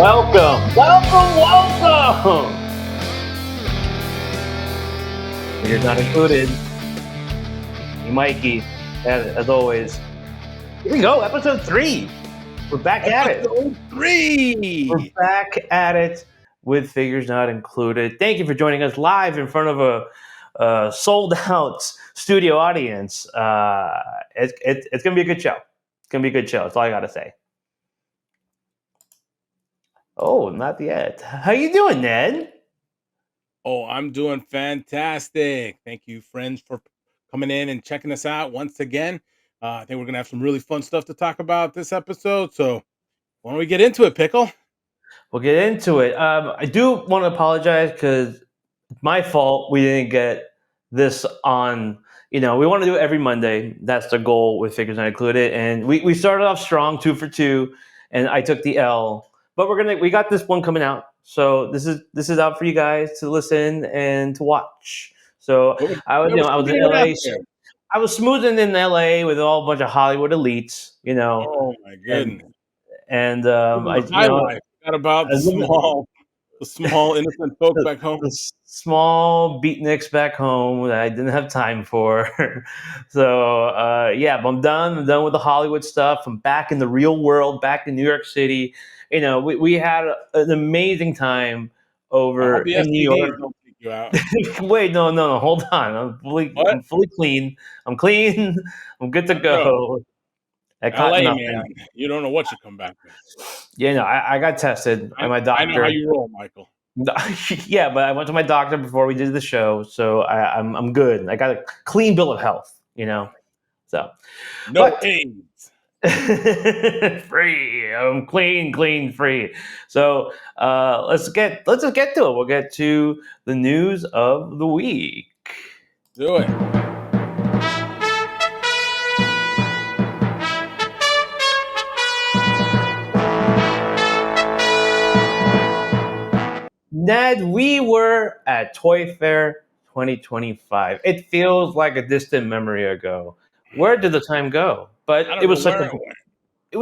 Welcome. You're not included. Mikey, as always. Here we go, episode 3. We're back at it. Episode 3. We're back at it with Figures Not Included. Thank you for joining us live in front of a sold-out studio audience. It's going to be a good show. It's going to be a good show. That's all I got to say. Oh, not yet. How you doing, Ned? Oh, I'm doing fantastic. Thank you, friends, for coming in and checking us out once again. I think we're going to have some really fun stuff to talk about this episode. So why don't we get into it, Pickle? We'll get into it. I do want to apologize because it's my fault we didn't get this on. We want to do it every Monday. That's the goal with Figures Not Included. And we started off strong, 2 for 2, and I took the L. But we got this one coming out. So this is out for you guys to listen and to watch. So I was in LA. I was smoothing in LA with all a bunch of Hollywood elites, Oh my goodness! And I forgot about the small innocent folks back home. The small beatniks back home that I didn't have time for. So but I'm done. I'm done with the Hollywood stuff. I'm back in the real world, back in New York City. We had an amazing time over in New York. Don't take you out. Wait, no, hold on. I'm fully clean. I'm clean. I'm good to go. LA, man, you don't know what you come back with. Yeah, I got tested by my doctor. I know how you roll, Michael. Yeah, but I went to my doctor before we did the show, so I'm good. I got a clean bill of health, So no AIDS. Free. I'm clean, free. So let's just get to it. We'll get to the news of the week. Do it. Ned, we were at Toy Fair 2025. It feels like a distant memory ago. Where did the time go? But it was great. It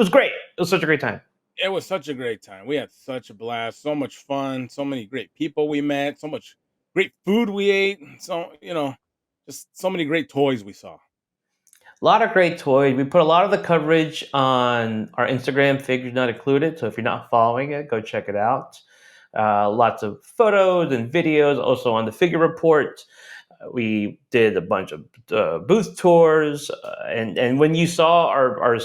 was such a great time. It was such a great time. We had such a blast, so much fun, so many great people we met, so much great food we ate. So, just so many great toys we saw. A lot of great toys. We put a lot of the coverage on our Instagram, Figures Not Included. So if you're not following it, go check it out. Lots of photos and videos. Also on the Figure Report, we did a bunch of booth tours. And when you saw our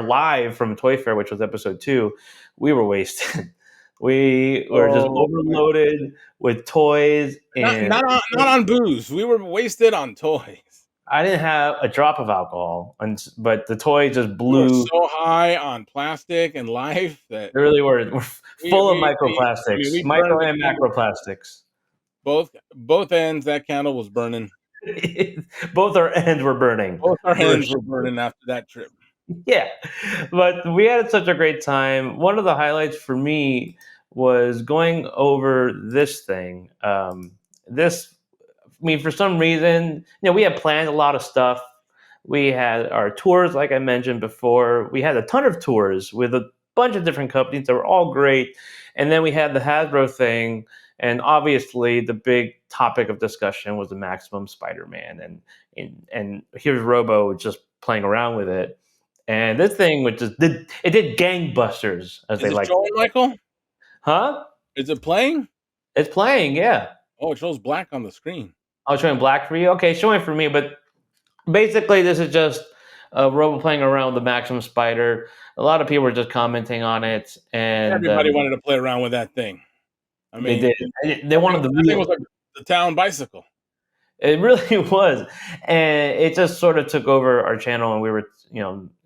live from Toy Fair, which was episode 2, we were wasted. We were just overloaded with toys. And not on booze. We were wasted on toys. I didn't have a drop of alcohol, but the toys just blew. We were so high on plastic and life that they really were full of microplastics, micro and macroplastics. Both ends, that candle was burning. Both our ends were burning. Both our hands were burning after that trip. Yeah, but we had such a great time. One of the highlights for me was going over this thing. For some reason, we had planned a lot of stuff. We had our tours, like I mentioned before. We had a ton of tours with a bunch of different companies that were all great. And then we had the Hasbro thing. And obviously, the big topic of discussion was the Maximum Spider-Man. And here's Robo just playing around with it. And this thing, did gangbusters, as they like. Is it showing, Michael? Huh? Is it playing? It's playing, yeah. Oh, it shows black on the screen. I was showing black for you? Okay, showing for me. But basically, this is just Robo playing around with the Maximum Spider. A lot of people were just commenting on it. And everybody wanted to play around with that thing. I mean, they did. They wanted the real. It was like the town bicycle. It really was. And it just sort of took over our channel, and we were,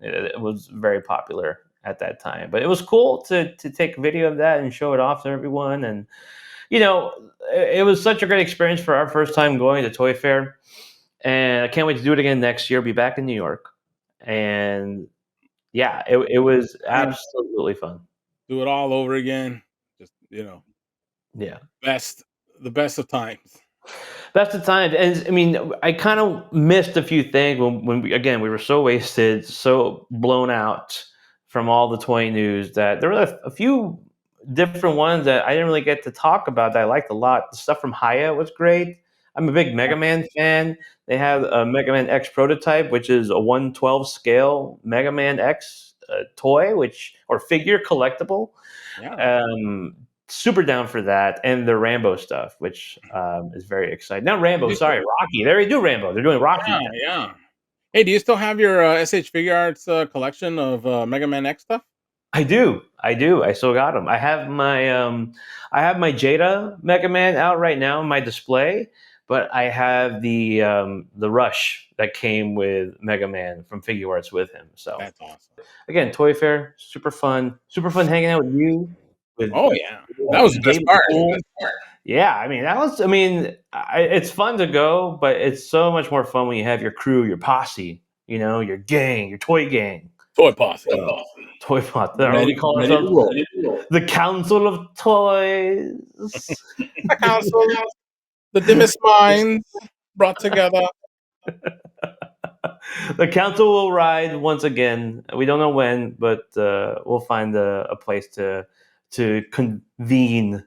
it was very popular at that time. But it was cool to take a video of that and show it off to everyone. And it was such a great experience for our first time going to Toy Fair. And I can't wait to do it again next year. Be back in New York. And yeah, it was absolutely fun. Do it all over again. Just, Yeah. The best of times. Best of times. And I mean, I kind of missed a few things when we were so wasted, so blown out from all the toy news that there were a few different ones that I didn't really get to talk about that I liked a lot. The stuff from Haya was great. I'm a big Mega Man fan. They have a Mega Man X prototype, which is a 1/12 scale Mega Man X toy, or figure collectible. Yeah. Super down for that, and the Rambo stuff, which is very exciting. Not Rambo, Do you still- sorry, Rocky. They already do Rambo. They're doing Rocky yeah, now. yeah. Hey, do you still have your SH Figure Arts collection of Mega Man X stuff? I do. I do. I still got them. I have my Jada Mega Man out right now in my display, but I have the Rush that came with Mega Man from Figure Arts with him. So That's awesome. again, Toy Fair, super fun hanging out with you, with Oh yeah, that was the best Gabe part. Pool. Yeah, I mean that was. I mean, it's fun to go, but it's so much more fun when you have your crew, your posse, your gang, your toy gang. Toy Posse, Toy pot. We call ready to ourselves roll. the Council of Toys. The council, the dimmest minds brought together. The council will ride once again. We don't know when, but we'll find a place to convene.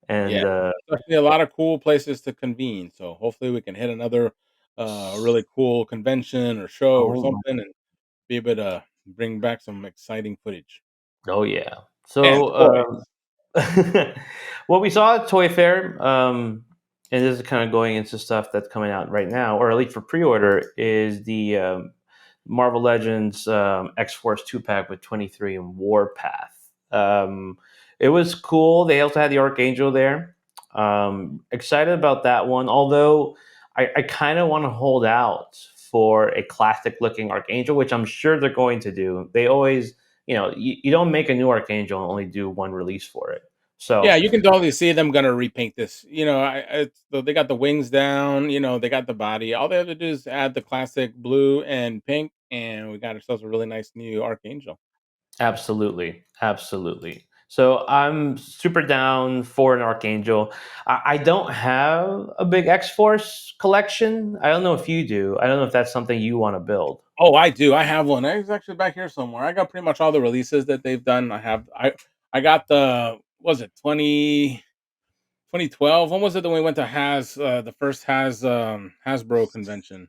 Yeah, And definitely a lot of cool places to convene. So hopefully we can hit another really cool convention or show or oh my, something and be able to bring back some exciting footage oh yeah. and So toys. what we saw at Toy Fair, and this is kind of going into stuff that's coming out right now, or at least for pre-order, is the Marvel Legends X Force 2 pack with 23 and Warpath. It was cool. They also had the Archangel there. Excited about that one, although I kind of want to hold out for a classic looking Archangel, which I'm sure they're going to do. They always, you don't make a new Archangel and only do one release for it. Yeah, So you can totally see them gonna repaint this. They got the wings down. They got the body. All they have to do is add the classic blue and pink, and we got ourselves a really nice new Archangel. absolutely, absolutely. So I'm super down for an Archangel. I don't have a big X Force collection. I don't know if you do. I don't know if that's something you want to build. Oh, I do. I have one. It's actually back here somewhere. I got pretty much all the releases that they've done. I got the was it 2012? When was it that we went to the first Hasbro convention?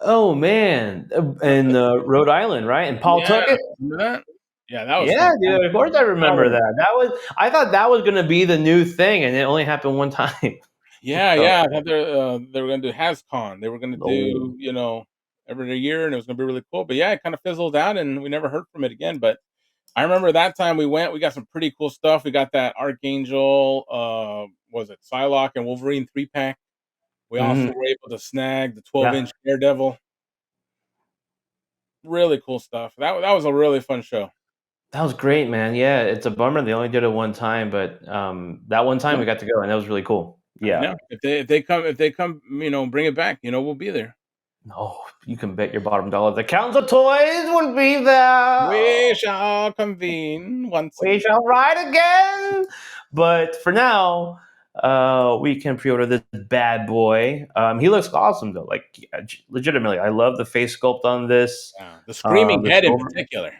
Oh man, Was in it? Rhode Island, right? And Paul Yeah, took it. remember that? Yeah, that was Yeah, fantastic. dude. Of course, I remember that. I thought that was going to be the new thing, and it only happened one time. Yeah, So, yeah. I thought they were gonna do HasCon. They were gonna oh, do, every year, and it was gonna be really cool. But yeah, it kind of fizzled out, and we never heard from it again. But I remember that time we went. We got some pretty cool stuff. We got that Archangel. Was it Psylocke and Wolverine 3 pack? We also mhm. were able to snag the Yeah, 12-inch Daredevil. Really cool stuff. That was a really fun show. that was great, man. Yeah, it's a bummer they only did it one time, but that one time Yeah, we got to go, and that was really cool. I Yeah. know. If they come, we'll be there. We'll be there. Oh, you can bet your bottom dollar the Council Toys will be there. We shall convene once We again. shall ride again. But for now, we can pre-order this bad boy. He looks awesome though. Like legitimately, I love the face sculpt on this. Yeah, the screaming The head in silver, particular.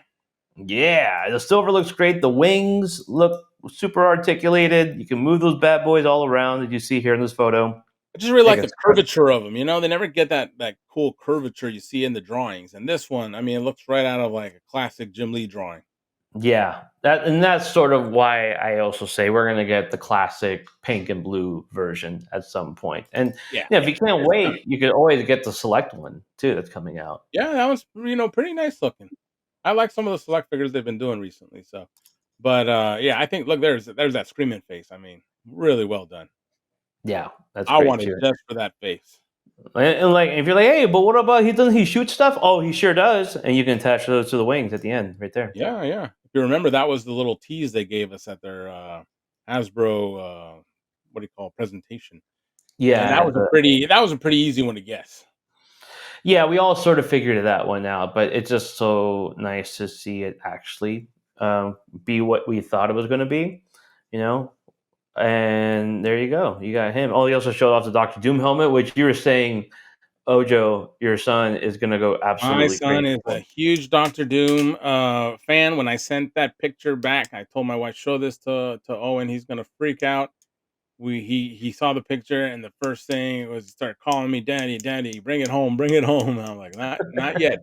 yeah, the silver looks great. The wings look super articulated. You can move those bad boys all around, as you see here in this photo. I just really They like can the curvature of them. They never get that cool curvature you see in the drawings. And this one, I mean, it looks right out of like a classic Jim Lee drawing. Yeah, that's sort of why I also say we're gonna get the classic pink and blue version at some point. And Yeah, if you can't wait, you could always get the select one too that's coming out. yeah, that was pretty nice looking. I like some of the select figures they've been doing recently. So, but yeah, I think look, there's that screaming face. I mean, really well done. Yeah, that's I great wanted too. just for that face. And like, if you're like, hey, but what about he doesn't he shoot stuff? Oh, he sure does, and you can attach those to the wings at the end, right there. Yeah, yeah. If you remember, that was the little tease they gave us at their Hasbro what do you call presentation. And Yeah, that was a pretty easy one to guess. yeah, we all sort of figured that one out, but it's just so nice to see it actually be what we thought it was going to be, you know. And there you go. You got him. Oh, he also showed off the Doctor Doom helmet, which you were saying Ojo, your son, is gonna go My absolutely son crazy is for a him. huge Doctor Doom fan. When I sent that picture back, I told my wife, "Show this to Owen. He's gonna freak out." He saw the picture, and the first thing was start calling me daddy, daddy, bring it home. And I'm like, not yet,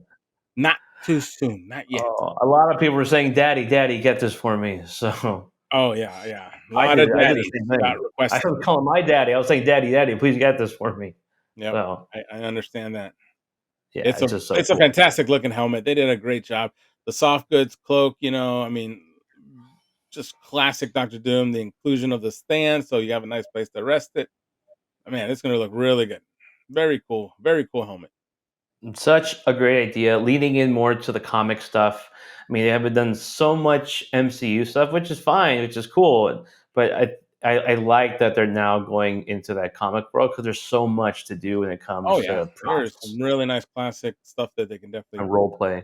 not too soon, not yet. A lot of people were saying, "Daddy, Daddy, get this for me." So Oh yeah, yeah, a I lot did of it. I did the daddies same got thing. I requested was it. calling my daddy. I was saying, "Daddy, Daddy, please get this for me." Yep, So I understand that. yeah, it's just so It's a cool. fantastic looking helmet. They did a great job. The soft goods cloak, I mean, just classic Doctor Doom. The inclusion of the stand, so you have a nice place to rest it. Man, it's gonna look really good. Very cool helmet. Such a great idea, leaning in more to the comic stuff. I mean, they haven't done so much MCU stuff, which is fine, which is cool. But I like that they're now going into that comic world because there's so much to do when it Oh comes yeah, to there's some props really nice classic stuff that they can definitely and do. role play.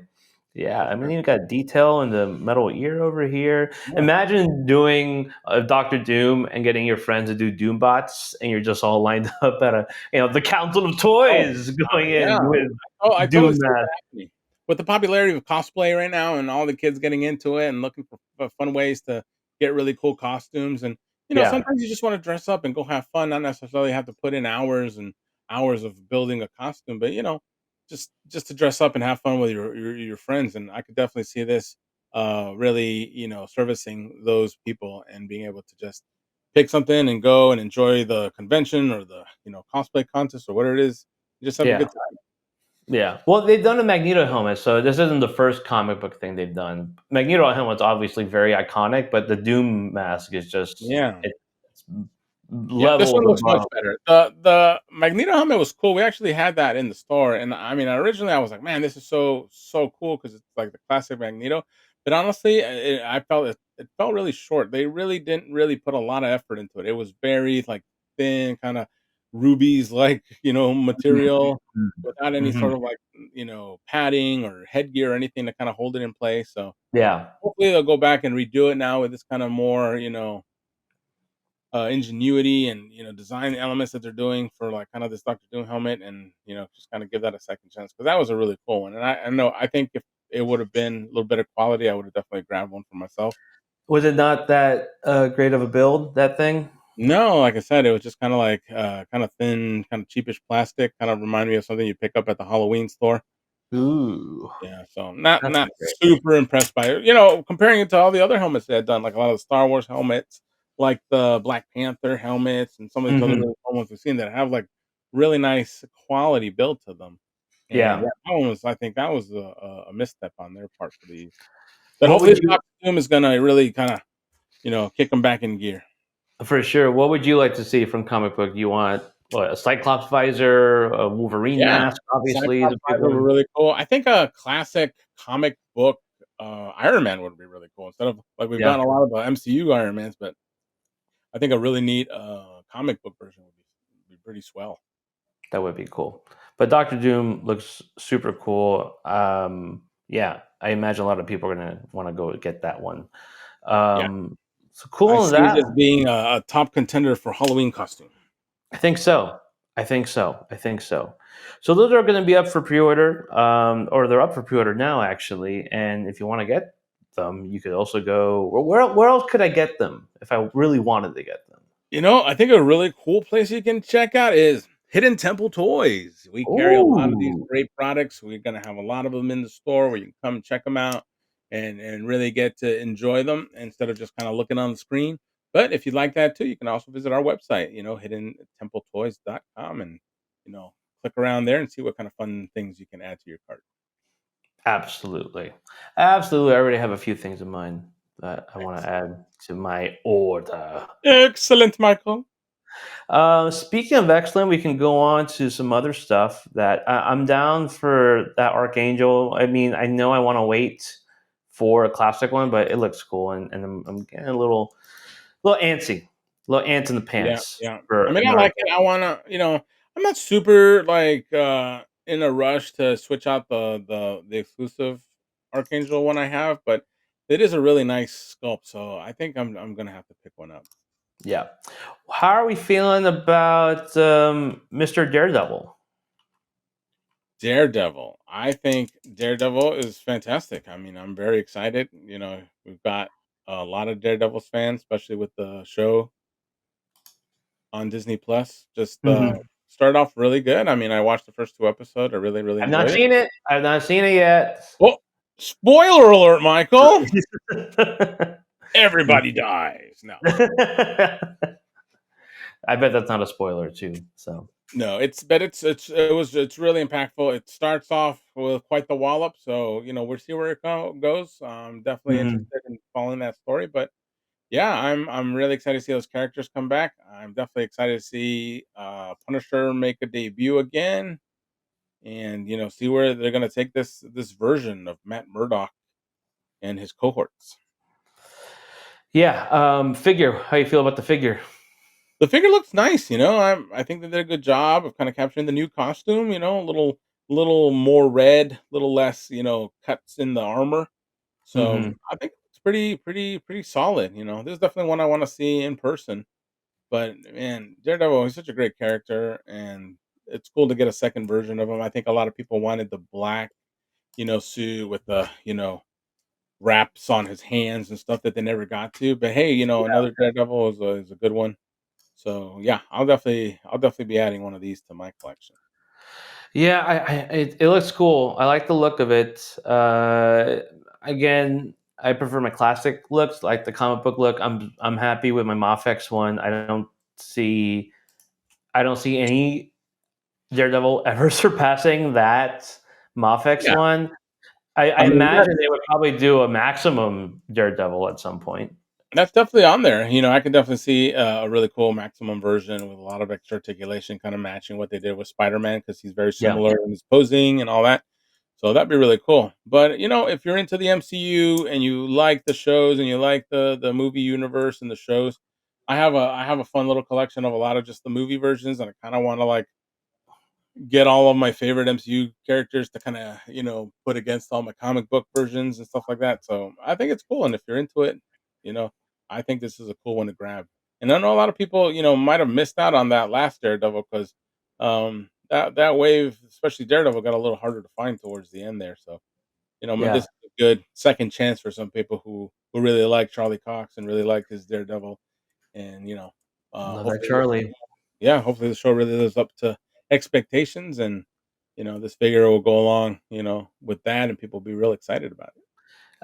Yeah, For I mean, sure. you got detail in the metal ear over here. Yeah. Imagine doing a Doctor Doom and getting your friends to do Doom bots, and you're just all lined up at the Council of Oh, Toys going yeah. in with Oh, I totally Doom see masks. that happening. With the popularity of cosplay right now and all the kids getting into it and looking for fun ways to get really cool costumes and, Yeah, sometimes you just wanna dress up and go have fun, not necessarily have to put in hours and hours of building a costume, but, just to dress up and have fun with your friends, and I could definitely see this, really, servicing those people and being able to just pick something and go and enjoy the convention or the, cosplay contest or whatever it is. Just have a yeah. good time. Yeah. Well, they've done a Magneto helmet, so this isn't the first comic book thing they've done. Magneto helmet's obviously very iconic, but the Doom mask is just Yeah. it's Yeah, this levels one looks much above. better. The Magneto helmet was cool. We actually had that in the store, and I mean, originally I was like, "Man, this is so cool because it's like the classic Magneto." But honestly, I felt it felt really short. They really didn't really put a lot of effort into it. It was very like thin, kind of rubies like material without any Mhm. sort of like padding or headgear or anything to kind of hold it in place. So Yeah. hopefully they'll go back and redo it now with this kind of more ingenuity and design elements that they're doing for like kind of this Doctor Doom helmet, and just kind of give that a second chance because that was a really cool one. And I know I think if it would have been a little bit of quality, I would have definitely grabbed one for myself. Was it not that great of a build, that thing? No, like I said, it was just kind of like kind of thin, kind of cheapish plastic. Kind of remind me of something you pick up at the Halloween store. Ooh, Yeah, so not that's not not great. super impressed by it. Comparing it to all the other helmets they had done, like a lot of the Star Wars helmets, like the Black Panther helmets, and some of these other Mhm. really cool ones we've seen that have like really nice quality built to them. And Yeah. that one was, I think, that was a misstep on their part for these. But What hopefully, would the you costume is gonna really kind of kick them back in gear. For sure, what would you like to see from comic book? You want what, a Cyclops visor, a Wolverine Yeah, mask, obviously is Cyclops a big visor were one. really cool. I think a classic comic book Iron Man would be really cool instead of like we've Yeah. gotten a lot of the MCU Iron Mans, but I think a really neat, comic book version would be pretty swell. That would be cool. But Doctor Doom looks super cool. Yeah, I imagine a lot of people are gonna want to go get that one. Yeah, So I cool on see that. it as being a top contender for Halloween costume. I think so. I think so. I think so. So those are going to be up for pre-order, or they're up for pre-order now, actually. And if you want to get them, you could also go. Where else could I get them if I really wanted to get them? I think a really cool place you can check out is Hidden Temple Toys. We carry a lot of these Ooh, great products. We're gonna have a lot of them in the store where you can come check them out and really get to enjoy them instead of just kind of looking on the screen. But if you'd like that too, you can also visit our website, hiddentempletoys.com, and click around there and see what kind of fun things you can add to your cart. absolutely, absolutely. I already have a few things in mind that I want to Excellent. add to my order. Excellent, Michael. Speaking of excellent, we can go on to some other stuff that I'm down for that Archangel. I mean, I know I want to wait for a classic one, but it looks cool, and I'm getting little antsy, little ants in the Yeah, pants yeah. I for mean, an I like it. I Archangel. wanna, I'm not super like in a rush to switch out the exclusive Archangel one I have, but it is a really nice sculpt, so I think I'm gonna have to pick one up. Yeah. How are we feeling about Mr. Daredevil? Daredevil. I think Daredevil is fantastic. I mean, I'm very excited. We've got a lot of Daredevil's fans, especially with the show on Disney Plus. Just Mhm. started off really good. I mean, I watched the first two episodes. I really, really I've not enjoyed it. seen it. I've not seen it yet. Oh, spoiler alert, Michael! Everybody dies. No, I bet that's not a spoiler too. So. no, it's really impactful. It starts off with quite the wallop, so we'll see where it goes. I'm definitely Mhm. interested in following that story, but yeah, I'm really excited to see those characters come back. I'm definitely excited to see Punisher make a debut again, and see where they're gonna take this version of Matt Murdock and his cohorts. Yeah. Figure. How you feel about the figure? The figure looks nice. I think they did a good job of kind of capturing the new costume. A little more red, little less cuts in the armor. So Hmm. I think it's pretty solid. This is definitely one I want to see in person. But man, Daredevil is such a great character, and it's cool to get a second version of him. I think a lot of people wanted the black, suit with the, wraps on his hands and stuff that they never got to. But hey, another Daredevil is a good one. So yeah, I'll definitely be adding one of these to my collection. Yeah, it looks cool. I like the look of it. Again, I prefer my classic looks, like the comic book look. I'm happy with my Mafex one. See I don't see any Daredevil ever surpassing that Mafex Yeah, one. I I mean imagine they would probably do a maximum Daredevil at some point. that's definitely on there. I can definitely see a really cool maximum version with a lot of extra articulation, kind of matching what they did with Spider-Man because he's very Yeah. similar in his posing and all that. So that'd be really cool. But if you're into the MCU and you like the shows and you like the movie universe and the shows, I have a fun little collection of a lot of just the movie versions, and I kind of want to like get all of my favorite MCU characters to kind of put against all my comic book versions and stuff like that. So I think it's cool, and if you're into it, you know, I think this is a cool one to grab. And I know a lot of people, might have missed out on that last Daredevil because that wave, especially Daredevil, got a little harder to find towards the end there. So this Yeah. is a good second chance for some people who really like Charlie Cox and really like his Daredevil, and Love that hopefully Charlie. yeah, hopefully the show really lives up to expectations, and this figure will go along, with that, and people will be real excited about it.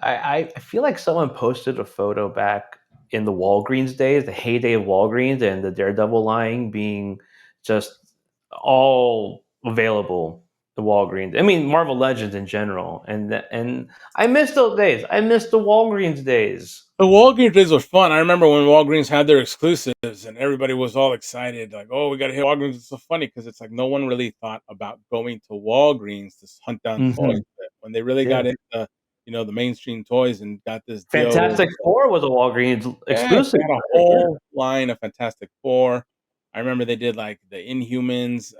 I feel like someone posted a photo back in the Walgreens days, the heyday of Walgreens, and the Daredevil line being just all available. The Walgreens. I mean, Marvel Legends in general, and I miss those days. I miss the Walgreens days. The Walgreens days were fun. I remember when Walgreens had their exclusives, and everybody was all excited, like, "Oh, we got to hit Walgreens." It's so funny because it's like no one really thought about going to Walgreens to hunt down toys. Hmm. But when they really Yeah, got into, the mainstream toys and got this deal with Fantastic Four was a Walgreens yes, they exclusive. had a Right there. whole line of Fantastic Four. I remember they did like the Inhumans.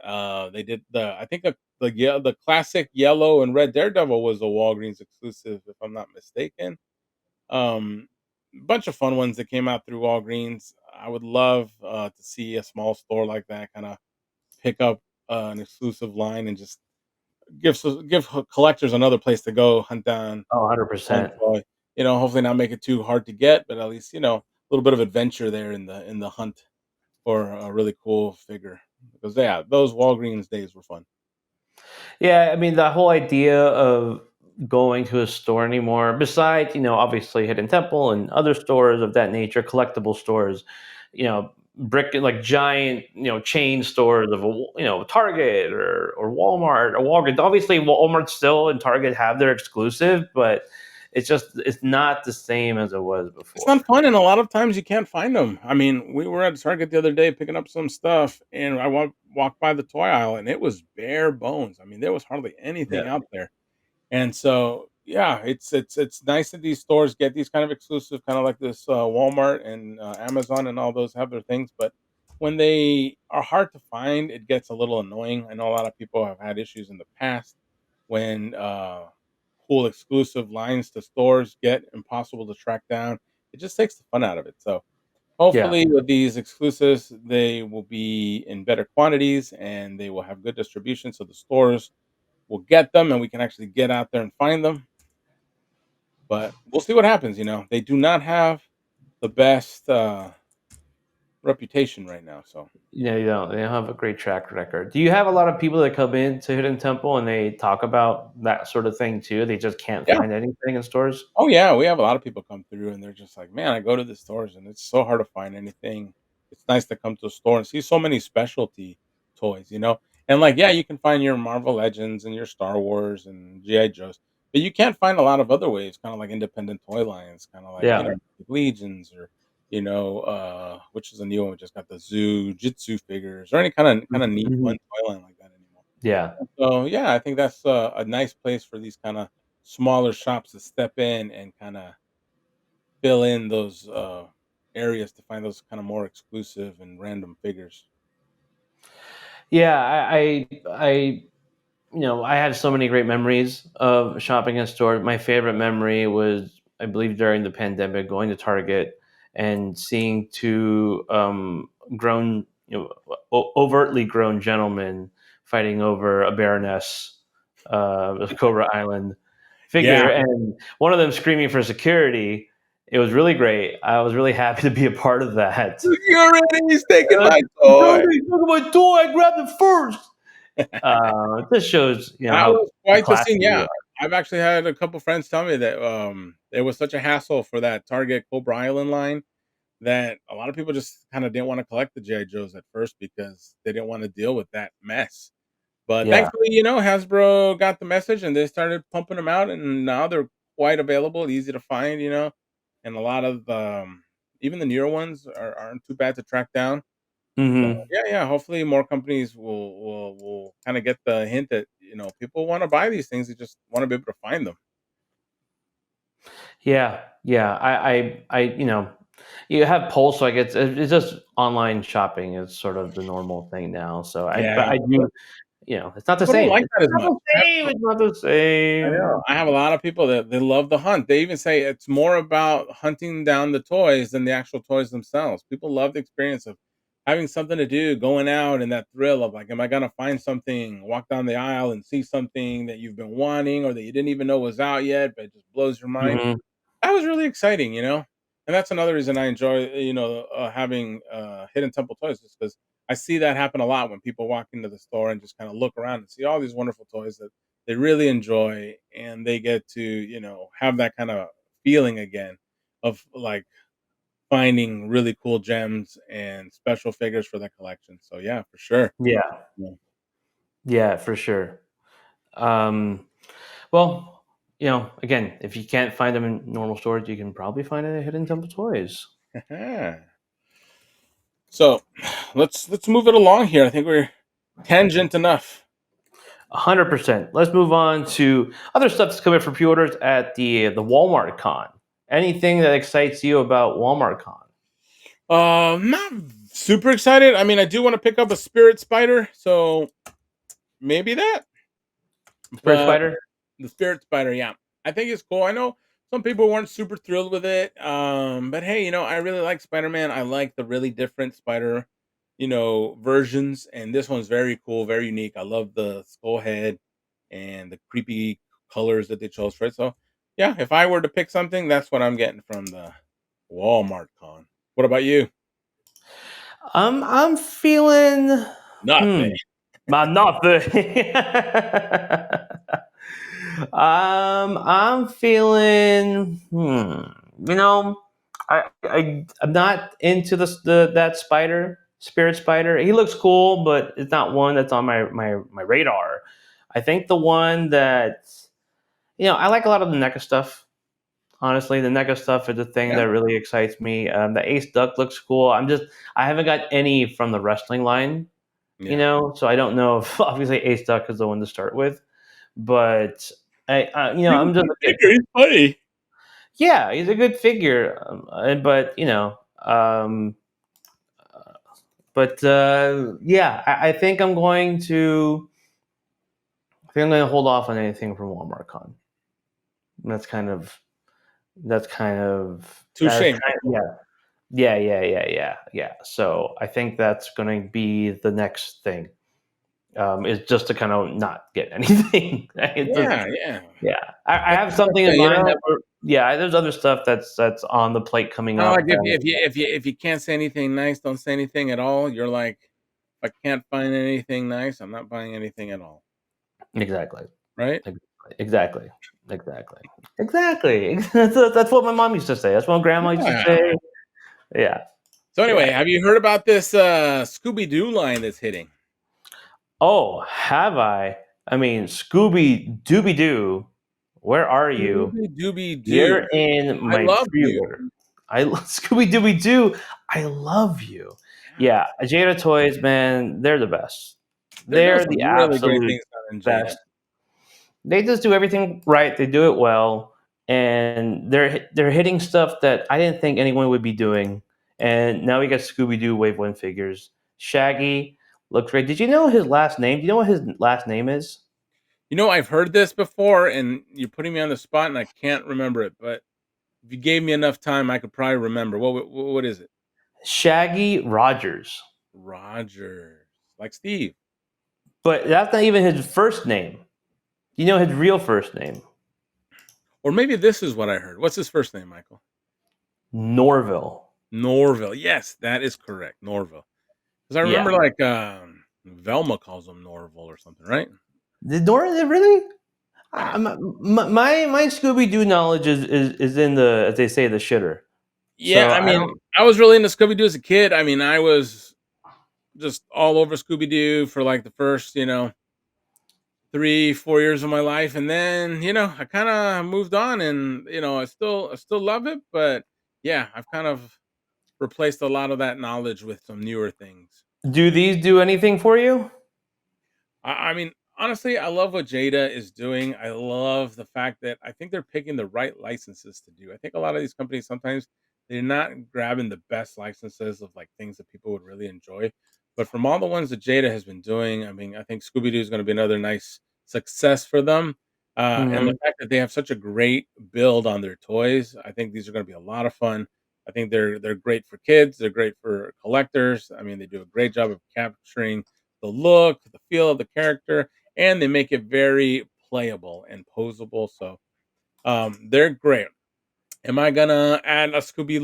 They did I think the classic yellow and red Daredevil was a Walgreens exclusive, if I'm not mistaken. Um, Bunch of fun ones that came out through Walgreens. I would love to see a small store like that kind of pick up an exclusive line and just give collectors another place to go hunt down Oh, fun 100%. toy. Hopefully not make it too hard to get, but at least a little bit of adventure there in the hunt for a really cool figure. Because yeah, those Walgreens days were fun. Yeah, I mean, the whole idea of going to a store anymore, besides, obviously Hidden Temple and other stores of that nature, collectible stores, brick like giant, chain stores of, Target or Walmart or Walgreens. Obviously, Walmart still and Target have their exclusive, but it's not the same as it was It's not before. fun, and a lot of times you can't find them. I mean, we were at Target the other day picking up some stuff, and I walked by the toy aisle, and it was bare bones. I mean, there was hardly anything Yeah. out there. And so, yeah, it's nice that these stores get these kind of exclusive, kind of like this Walmart and Amazon and all those have their things. But when they are hard to find, it gets a little annoying. I know a lot of people have had issues in the past when cool exclusive lines to stores get impossible to track down. It just takes the fun out of it. So Yeah. hopefully, with these exclusives, they will be in better quantities and they will have good distribution. So the stores we'll get them and we can actually get out there and find them. But we'll see what happens. They do not have the best reputation right now. So Yeah, they don't have a great track record. Do you have a lot of people that come in to Hidden Temple and they talk about that sort of thing too? They just can't yeah. find anything in stores? Oh yeah, we have a lot of people come through and they're just like, man, I go to the stores and it's so hard to find anything. It's nice to come to a store and see so many specialty toys. And like, yeah, you can find your Marvel Legends and your Star Wars and GI Joes, but you can't find a lot of other ways, kind of like independent toy lines, kind of like Yeah. Legions or which is a new one. We just got the Zoo Jitsu figures or any kind of neat Mhm. fun toy line like that anymore. Yeah. So yeah, I think that's a nice place for these kind of smaller shops to step in and kind of fill in those areas to find those kind of more exclusive and random figures. Yeah, I had so many great memories of shopping in stores. My favorite memory was, I believe, during the pandemic, going to Target and seeing two grown, overtly grown gentlemen fighting over a Baroness, Cobra Island figure, Yeah, and one of them screaming for security. It was really great. I was really happy to be a part of that. security's taking Uh, my Tell toy. me, look at my toy. I grabbed it first. This shows, That how was quite the classy scene. we Yeah, are. I've actually had a couple friends tell me that it was such a hassle for that Target Cobra Island line that a lot of people just kind of didn't want to collect the GI Joes at first because they didn't want to deal with that mess. But Yeah. thankfully, Hasbro got the message and they started pumping them out, and now they're quite available, easy to find, and a lot of even the newer ones aren't too bad to track down. So Hmm. yeah, yeah. Hopefully, more companies will kind of get the hint that people want to buy these things. They just want to be able to find them. Yeah. Yeah. You have Pulse, so I guess it's just online shopping is sort of the normal thing now. So but Yeah, I do, it's not the people don't same. like It's that as not much. the same. It's not the I know. same. I have a lot of people that they love the hunt. They even say it's more about hunting down the toys than the actual toys themselves. People love the experience of having something to do, going out, and that thrill of like, am I gonna find something, walk down the aisle and see something that you've been wanting or that you didn't even know was out yet, but it just blows your mind. Hmm. That was really exciting. And that's another reason I enjoy, having hidden temple toys, just because I see that happen a lot when people walk into the store and just kind of look around and see all these wonderful toys that they really enjoy, and they get to, have that kind of feeling again of like finding really cool gems and special figures for that collection. So yeah, for sure. Yeah. Yeah. Yeah, for sure. Um, well, again, if you can't find them in normal stores, you can probably find it at Hidden Temple Toys. So let's move it along here. I think we're tangent enough. 100%. Let's move on to other stuff that's coming for pre-orders at the Walmart Con. Anything that excites you about Walmart Con? Not super excited. I mean, I do want to pick up a spirit spider, so maybe that. Spirit But Spider? the spirit spider, yeah, I think it's cool. I know some people weren't super thrilled with it, but hey, I really like Spider Man. I like the really different spider, versions, and this one's very cool, very unique. I love the skull head and the creepy colors that they chose for it. So yeah, if I were to pick something, that's what I'm getting from the Walmart con. What about you? I'm feeling, Nothing. hmm, nothing. I'm feeling, I'm not into that spirit spider. He looks cool, but it's not one that's on my radar. I think the one that, I like a lot of the NECA stuff. Honestly, the NECA stuff is the thing Yeah, that really excites me. The Ace Duck looks cool. I haven't got any from the wrestling line, yeah. so I don't know if obviously Ace Duck is the one to start with, but He's a I'm just good figure. He's funny. yeah, he's a good figure, but yeah, I think I'm going to hold off on anything from Walmart Con. That's kind of Touche, yeah. Michael. Yeah. So I think that's going to be the next thing. is just to kind of not get anything. It's just, Yeah, yeah. yeah, I That's have the best something in thing, mind that yeah, there's other stuff that's on the plate coming Kinda like up. That, if you can't say anything nice, don't say anything at all. You're like, "If I can't find anything nice, I'm not buying anything at all." exactly, Right? exactly, exactly, exactly. That's what my mom used to say. That's what my grandma used to Yeah. say. Yeah, So yeah. anyway, have you heard about this, Scooby Doo line that's hitting? Oh, have I? I mean, Scooby Dooby Doo, where are you? Scooby Dooby You're Doo. in I my love you. pre-order. Scooby Dooby Doo. I love you. Yeah. Yeah, Jada toys, man, they're the best. They're doing They're the some really great absolute things down in Jada. best. They just do everything right. They do it well, and they're hitting stuff that I didn't think anyone would be doing. And now we got Scooby Doo Wave One figures. Shaggy looks great. Did you know his last name? Do you know what his last name is? You know, I've heard this before, and you're putting me on the spot, and I can't remember it, but if you gave me enough time, I could probably remember. What is it? Shaggy Rogers. Rogers. Like Steve. But that's not even his first name. You know his real first name? Or maybe this is what I heard. What's his first name, Michael? Norville. Norville. Yes, that is correct. Norville. Because I Yeah. remember like Velma calls him Norville or something, right? Did really? Yeah. My Scooby Doo knowledge is in the, as they say, the shitter. Yeah, So I I mean, don't. I was really into Scooby Doo as a kid. I mean, I was just all over Scooby Doo for like the first, 3, 4 years of my life. And then, I kind of moved on and, I still love it. But yeah, I've kind of replaced a lot of that knowledge with some newer things. Do these do anything for you? I mean, honestly, I love what Jada is doing. I love the fact that I think they're picking the right licenses to do. I think a lot of these companies sometimes they're not grabbing the best licenses of like things that people would really enjoy. But from all the ones that Jada has been doing, I mean, I think Scooby Doo is going to be another nice success for them. And the Hmm. fact that they have such a great build on their toys, I think these are going to be a lot of fun. I think they're great for kids. They're great for collectors. I mean, they do a great job of capturing the look, the feel of the character, and they make it very playable and posable. So they're great. Am I gonna add a Scooby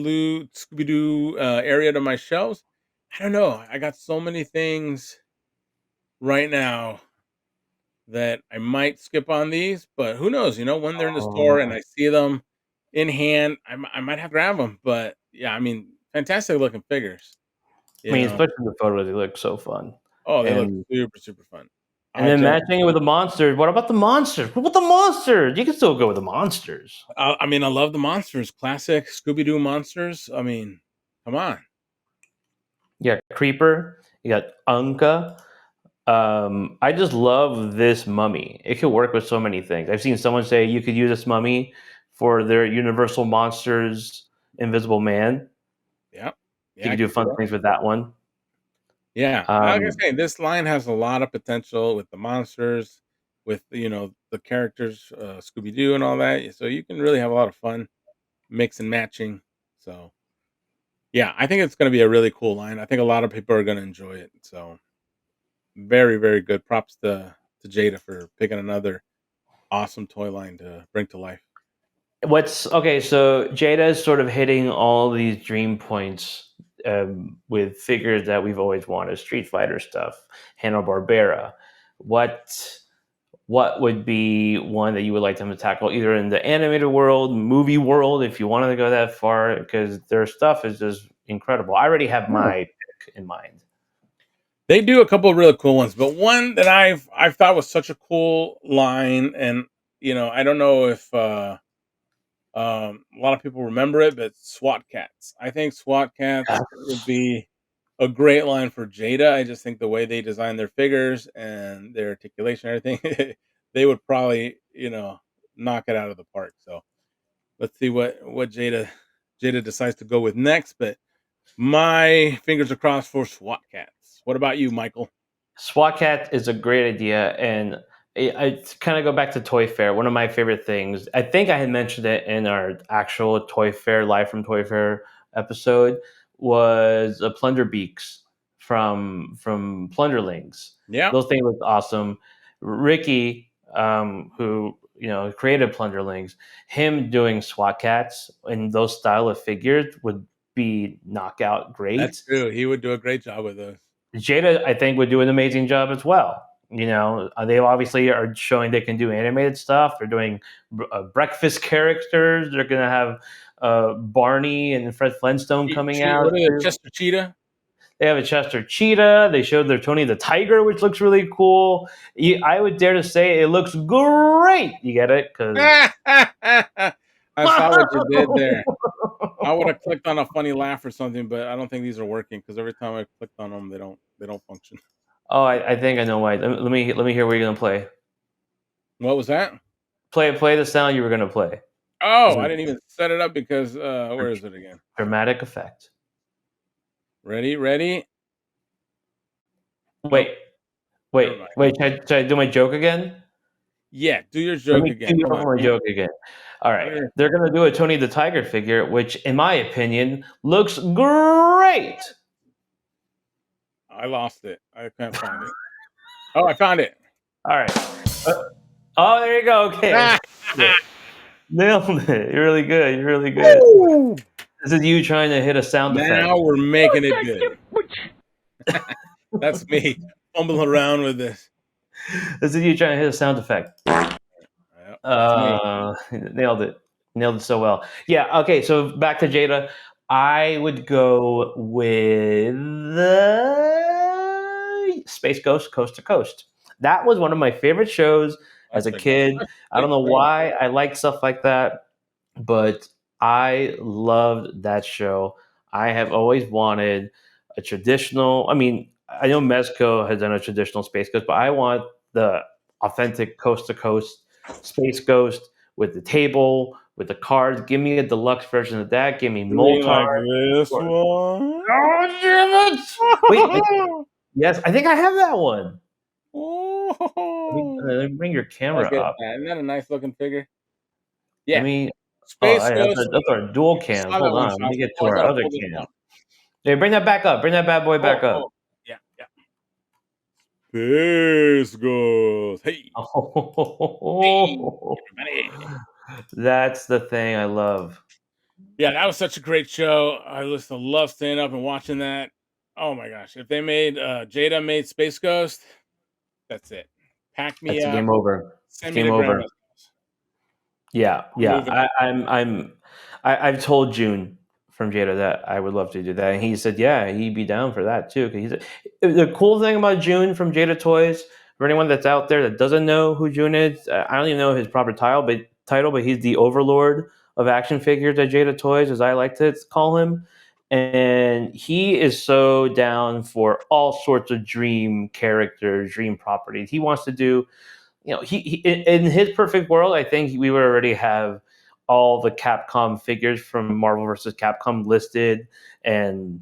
Doo area to my shelves? I don't know. I got so many things right now that I might skip on these, but who knows? When they're in the store and Oh, I see them in hand, I might have to grab them. But yeah, I mean, fantastic looking figures. I You mean, know, especially the photos, they look so fun. oh, they look And super super fun. and I then just matching it with the monsters. What about the monsters? What about the monsters? You can still go with the monsters. I mean, I love the monsters, classic Scooby Doo monsters. I mean, come on. You got Creeper. You got Unca. I just love this mummy. It could work with so many things. I've seen someone say you could use this mummy for their Universal Monsters Invisible Man. Yeah, You yeah, I could can do see fun that. things with that one. Yeah, like I Um, say, this line has a lot of potential with the monsters, with the characters, Scooby Doo and all that. So you can really have a lot of fun mix and matching. So yeah, I think it's going to be a really cool line. I think a lot of people are going to enjoy it. So very, very good. Props to Jada for picking another awesome toy line to bring to life. what's okay? So Jada is sort of hitting all these dream points with figures that we've always wanted: Street Fighter stuff, Hanna Barbera. What what would be one that you would like them to tackle, either in the animated world, movie world, if you wanted to go that far? Because their stuff is just incredible. I already have my pick in mind. They do a couple of really cool ones, but one that I've thought was such a cool line, and I don't know if a lot of people remember it, but SWAT Cats. I think SWAT Cats would be a great line for Jada. I just think the way they design their figures and their articulation, and everything, they would probably knock it out of the park. So let's see what Jada decides to go with next. But my fingers are crossed for SWAT Cats. What about you, Michael? SWAT Cat is a great idea, and I kind of go back to Toy Fair. One of my favorite things. I think I had mentioned it in our actual Toy Fair live from Toy Fair episode was a Plunder Beaks from Plunderlings. Yeah, Those things look awesome. Ricky, who created Plunderlings, him doing SWAT cats and those style of figures would be knockout that's great. true. He would do a great job with those. Jada, I think, would do an amazing job as well. They obviously are showing they can do animated stuff. They're doing breakfast characters. They're going to have Barney and Fred Flintstone coming out What are the too. Chester Cheetah? They have a Chester Cheetah. They showed their Tony the Tiger, which looks really cool. I would dare to say it looks great. You get it? Because I saw what you did there. I would have clicked on a funny laugh or something, but I don't think these are working because every time I clicked on them, they don't function. Oh, I think I know why. Let me hear what you're gonna play. What was that? Play the sound you were gonna play. Oh, I didn't even set it up because where is it again? Dramatic effect. Ready? Wait. Should I do my joke again? Yeah, do your joke again. Come on. My joke again. All right. They're gonna do a Tony the Tiger figure, which, in my opinion, looks great. I lost it. I can't find it. Oh, I found it. All right. Oh, there you go. Okay. Nailed it. You're really good. You're really good. Woo! This is you trying to hit a sound effect. Now we're making it good. That's me fumbling around with this. This is you trying to hit a sound effect. Yep, nailed it. Nailed it so well. Yeah. Okay. So back to Jada. I would go with Space Ghost Coast to Coast. That was one of my favorite shows as a kid. I don't know why I liked stuff like that, but I loved that show. I have always wanted a traditional. I mean, I know Mezco has done a traditional Space Ghost, but I want the authentic Coast to Coast Space Ghost with the table, with the cards. Give me a deluxe version of that. Give me Moltar. Like this one. Oh, damn it! Wait, yes, I think I have that one. Let me bring your camera up. Isn't that a nice looking figure? Yeah. Let me. Space Ghost. That's our dual cam. Hold on. Let me get to our other cam. Hey, bring that back up. Bring that bad boy back up. Yeah. Space Ghost. Hey. That's the thing I love. Yeah, that was such a great show. I used to love staying up and watching that. Oh my gosh. If they made Jada made Space Ghost, that's it. Pack me up. Game over. Send me to grandma's house. Yeah. I've told June from Jada that I would love to do that, and he said, yeah, he'd be down for that too. The cool thing about June from Jada Toys, for anyone that's out there that doesn't know who June is, I don't even know his proper title, but he's the overlord of action figures at Jada Toys, as I like to call him. And he is so down for all sorts of dream characters, dream properties. He wants to do, he in his perfect world, I think we would already have all the Capcom figures from Marvel vs. Capcom listed and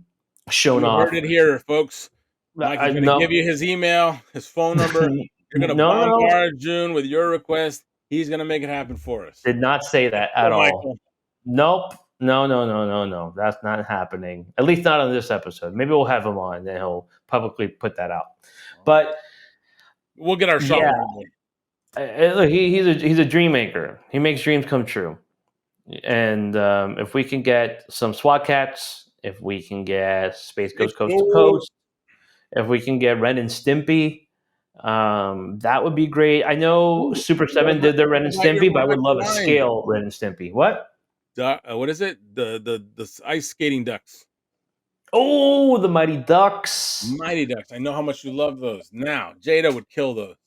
shown off. You heard it here, folks. Mikey's going to give you his email, his phone number. You're going to bombard June with your request. He's going to make it happen for us. Did not say that at all. Nope. No. That's not happening. At least not on this episode. Maybe we'll have him on, and he'll publicly put that out. But we'll get our shot. Look, he's a dream maker. He makes dreams come true. And if we can get some SWAT cats, if we can get Space Ghost Coast to Coast, if we can get Ren and Stimpy, that would be great. I know Super 7 did their Ren and Stimpy, but I would love a scale Ren and Stimpy. What? What is it? The ice skating ducks. Oh, the Mighty Ducks. Mighty Ducks. I know how much you love those. Now, Jada would kill those.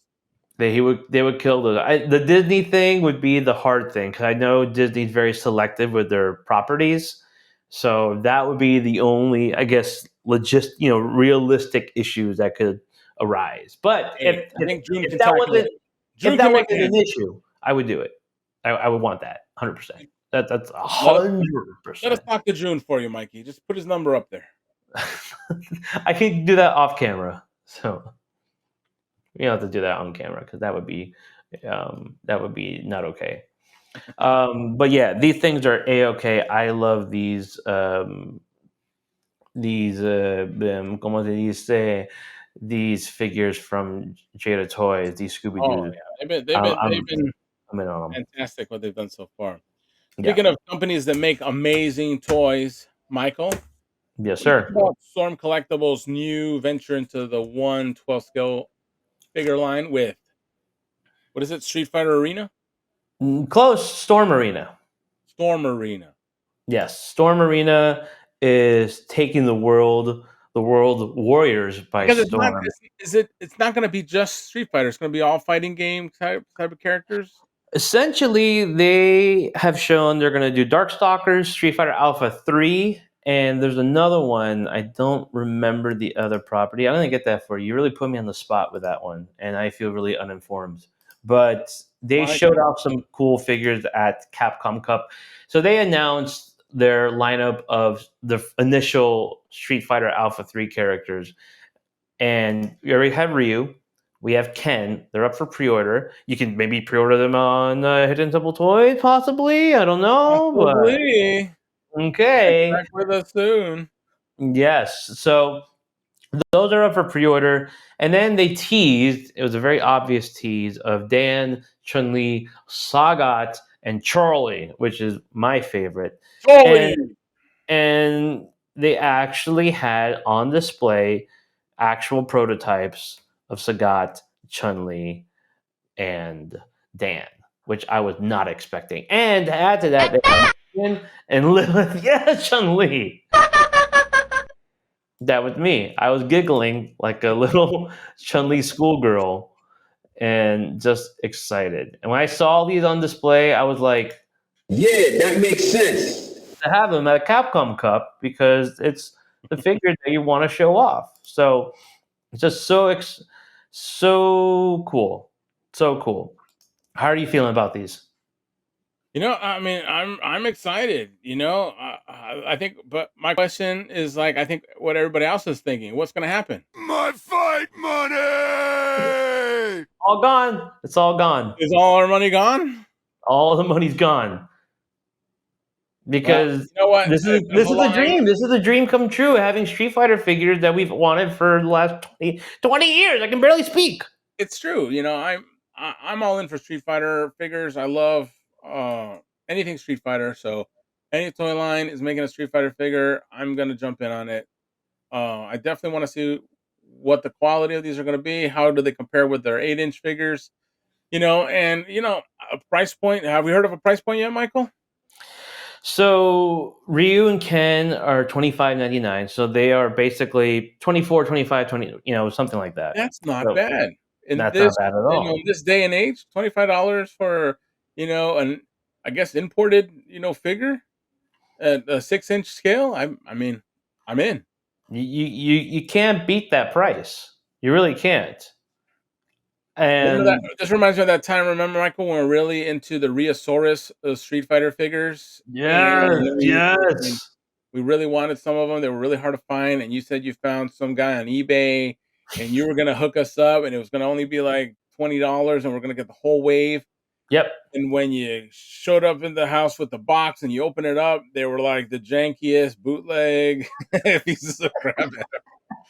They would kill those. The Disney thing would be the hard thing, because I know Disney's very selective with their properties. So that would be the only, I guess, realistic issues that could arise. But if that wasn't an issue, I would do it. I would want that 100%. That's 100%. Let us talk to June for you, Mikey. Just put his number up there. I can do that off camera, so we don't have to do that on camera, because that would be not okay. But yeah, these things are a-okay. I love these como se dice, these figures from Jada Toys, these Scooby Oh Doo. yeah, they've been I'm in on them. fantastic what they've done so far. Yeah. Speaking of companies that make amazing toys, Michael, what Yes, do you think sir. about Storm Collectibles' new venture into the 1/12 scale figure line with what is it, Street Fighter Arena? Close. Storm Arena. Storm Arena. Yes, Storm Arena is taking the world warriors by Because it's not storm. it's not gonna be just Street Fighter, it's gonna be all fighting game type of characters? Essentially, they have shown they're going to do Darkstalkers, Street Fighter Alpha 3, and there's another one. I don't remember the other property. I didn't get that for you. You really put me on the spot with that one, and I feel really uninformed. But they Why showed off some cool figures at Capcom Cup. So they announced their lineup of the initial Street Fighter Alpha 3 characters. And we already have Ryu. We have Ken. They're up for pre-order. You can maybe pre-order them on Hidden Temple Toys, possibly. I don't know, but possibly. Check okay. back with us soon. Yes. So those are up for pre-order. And then they teased, it was a very obvious tease of Dan, Chun-Li, Sagat, and Charlie, which is my favorite. And Charlie! and they actually had on display actual prototypes of Sagat, Chun-Li, and Dan, which I was not expecting. And to add to that, they had Megan and Lilith. Yeah, Chun-Li. That was me. I was giggling like a little Chun-Li schoolgirl and just excited. And when I saw these on display, I was like, yeah, that makes sense. to have them at a Capcom Cup because it's the figure that you want to show off. So it's just so cool, so cool. How are you feeling about these? You know, I mean, I'm excited. You know, I think, but my question is like, I think what everybody else is thinking. What's going to happen? My fight money! All gone. It's all gone. Is all our money gone? All the money's gone. Because you know what? this is a dream. This is a dream come true. Having Street Fighter figures that we've wanted for the last 20 years. I can barely speak. It's true. You know, I'm all in for Street Fighter figures. I love anything Street Fighter. So any toy line is making a Street Fighter figure, I'm gonna jump in on it. I definitely want to see what the quality of these are going to be. How do they compare with their 8-inch figures? You know, and you know, a price point. Have we heard of a price point yet, Michael? So Ryu and Ken are $25.99. So they are basically 24, 25, 20, something like that. That's not So bad. In that's this, not bad at you know, all. in this day and age, $25 for an I guess imported figure at a 6-inch scale. I mean, I'm in. You can't beat that price. You really can't. Remember that? And This reminds me of that time. Remember, Michael, when we're really into the Rheosaurus Street Fighter figures, and yes, we yes. we really wanted some of them. They were really hard to find, and you said you found some guy on eBay, and you were gonna hook us up, and it was gonna only be like $20, and we're gonna get the whole wave. Yep. And when you showed up in the house with the box and you open it up, they were like the jankiest bootleg pieces of crap.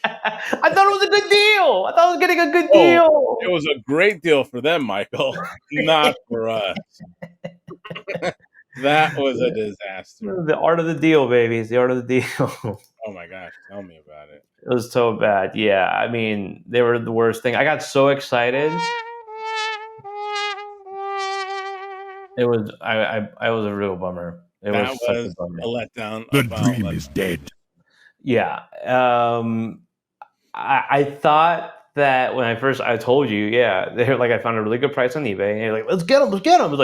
I thought it was a good deal. I thought I was getting a good Oh, deal. it was a great deal for them, Michael, not for us. That was a disaster. The art of the deal, baby. It's the art of the deal. Oh my gosh, tell me about it. It was so bad. Yeah, I mean, they were the worst thing. I got so excited. It was I was a real bummer. It That was such a was bummer. a letdown. The dream is dead. Yeah. I thought that when I told you, yeah, they're like I found a really good price on eBay. And you're like, let's get them. It was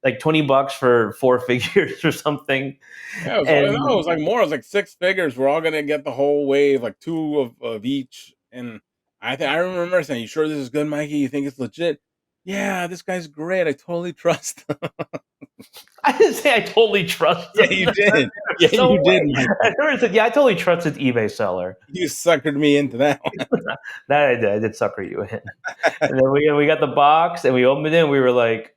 like $20 for 4 figures or something. Yeah, it And was like more. It was like 6 figures. We're all gonna get the whole wave, like 2 of each. And I remember saying, "You sure this is good, Mikey? You think it's legit?" Yeah, this guy's great. I totally trust him. I didn't say I totally trust Yeah, them. you did. Yeah, No you did, way. Michael. I never said, yeah, I totally trusted eBay seller. You suckered me into that one. That I did. I did sucker you in. And then we got the box and we opened it and we were like,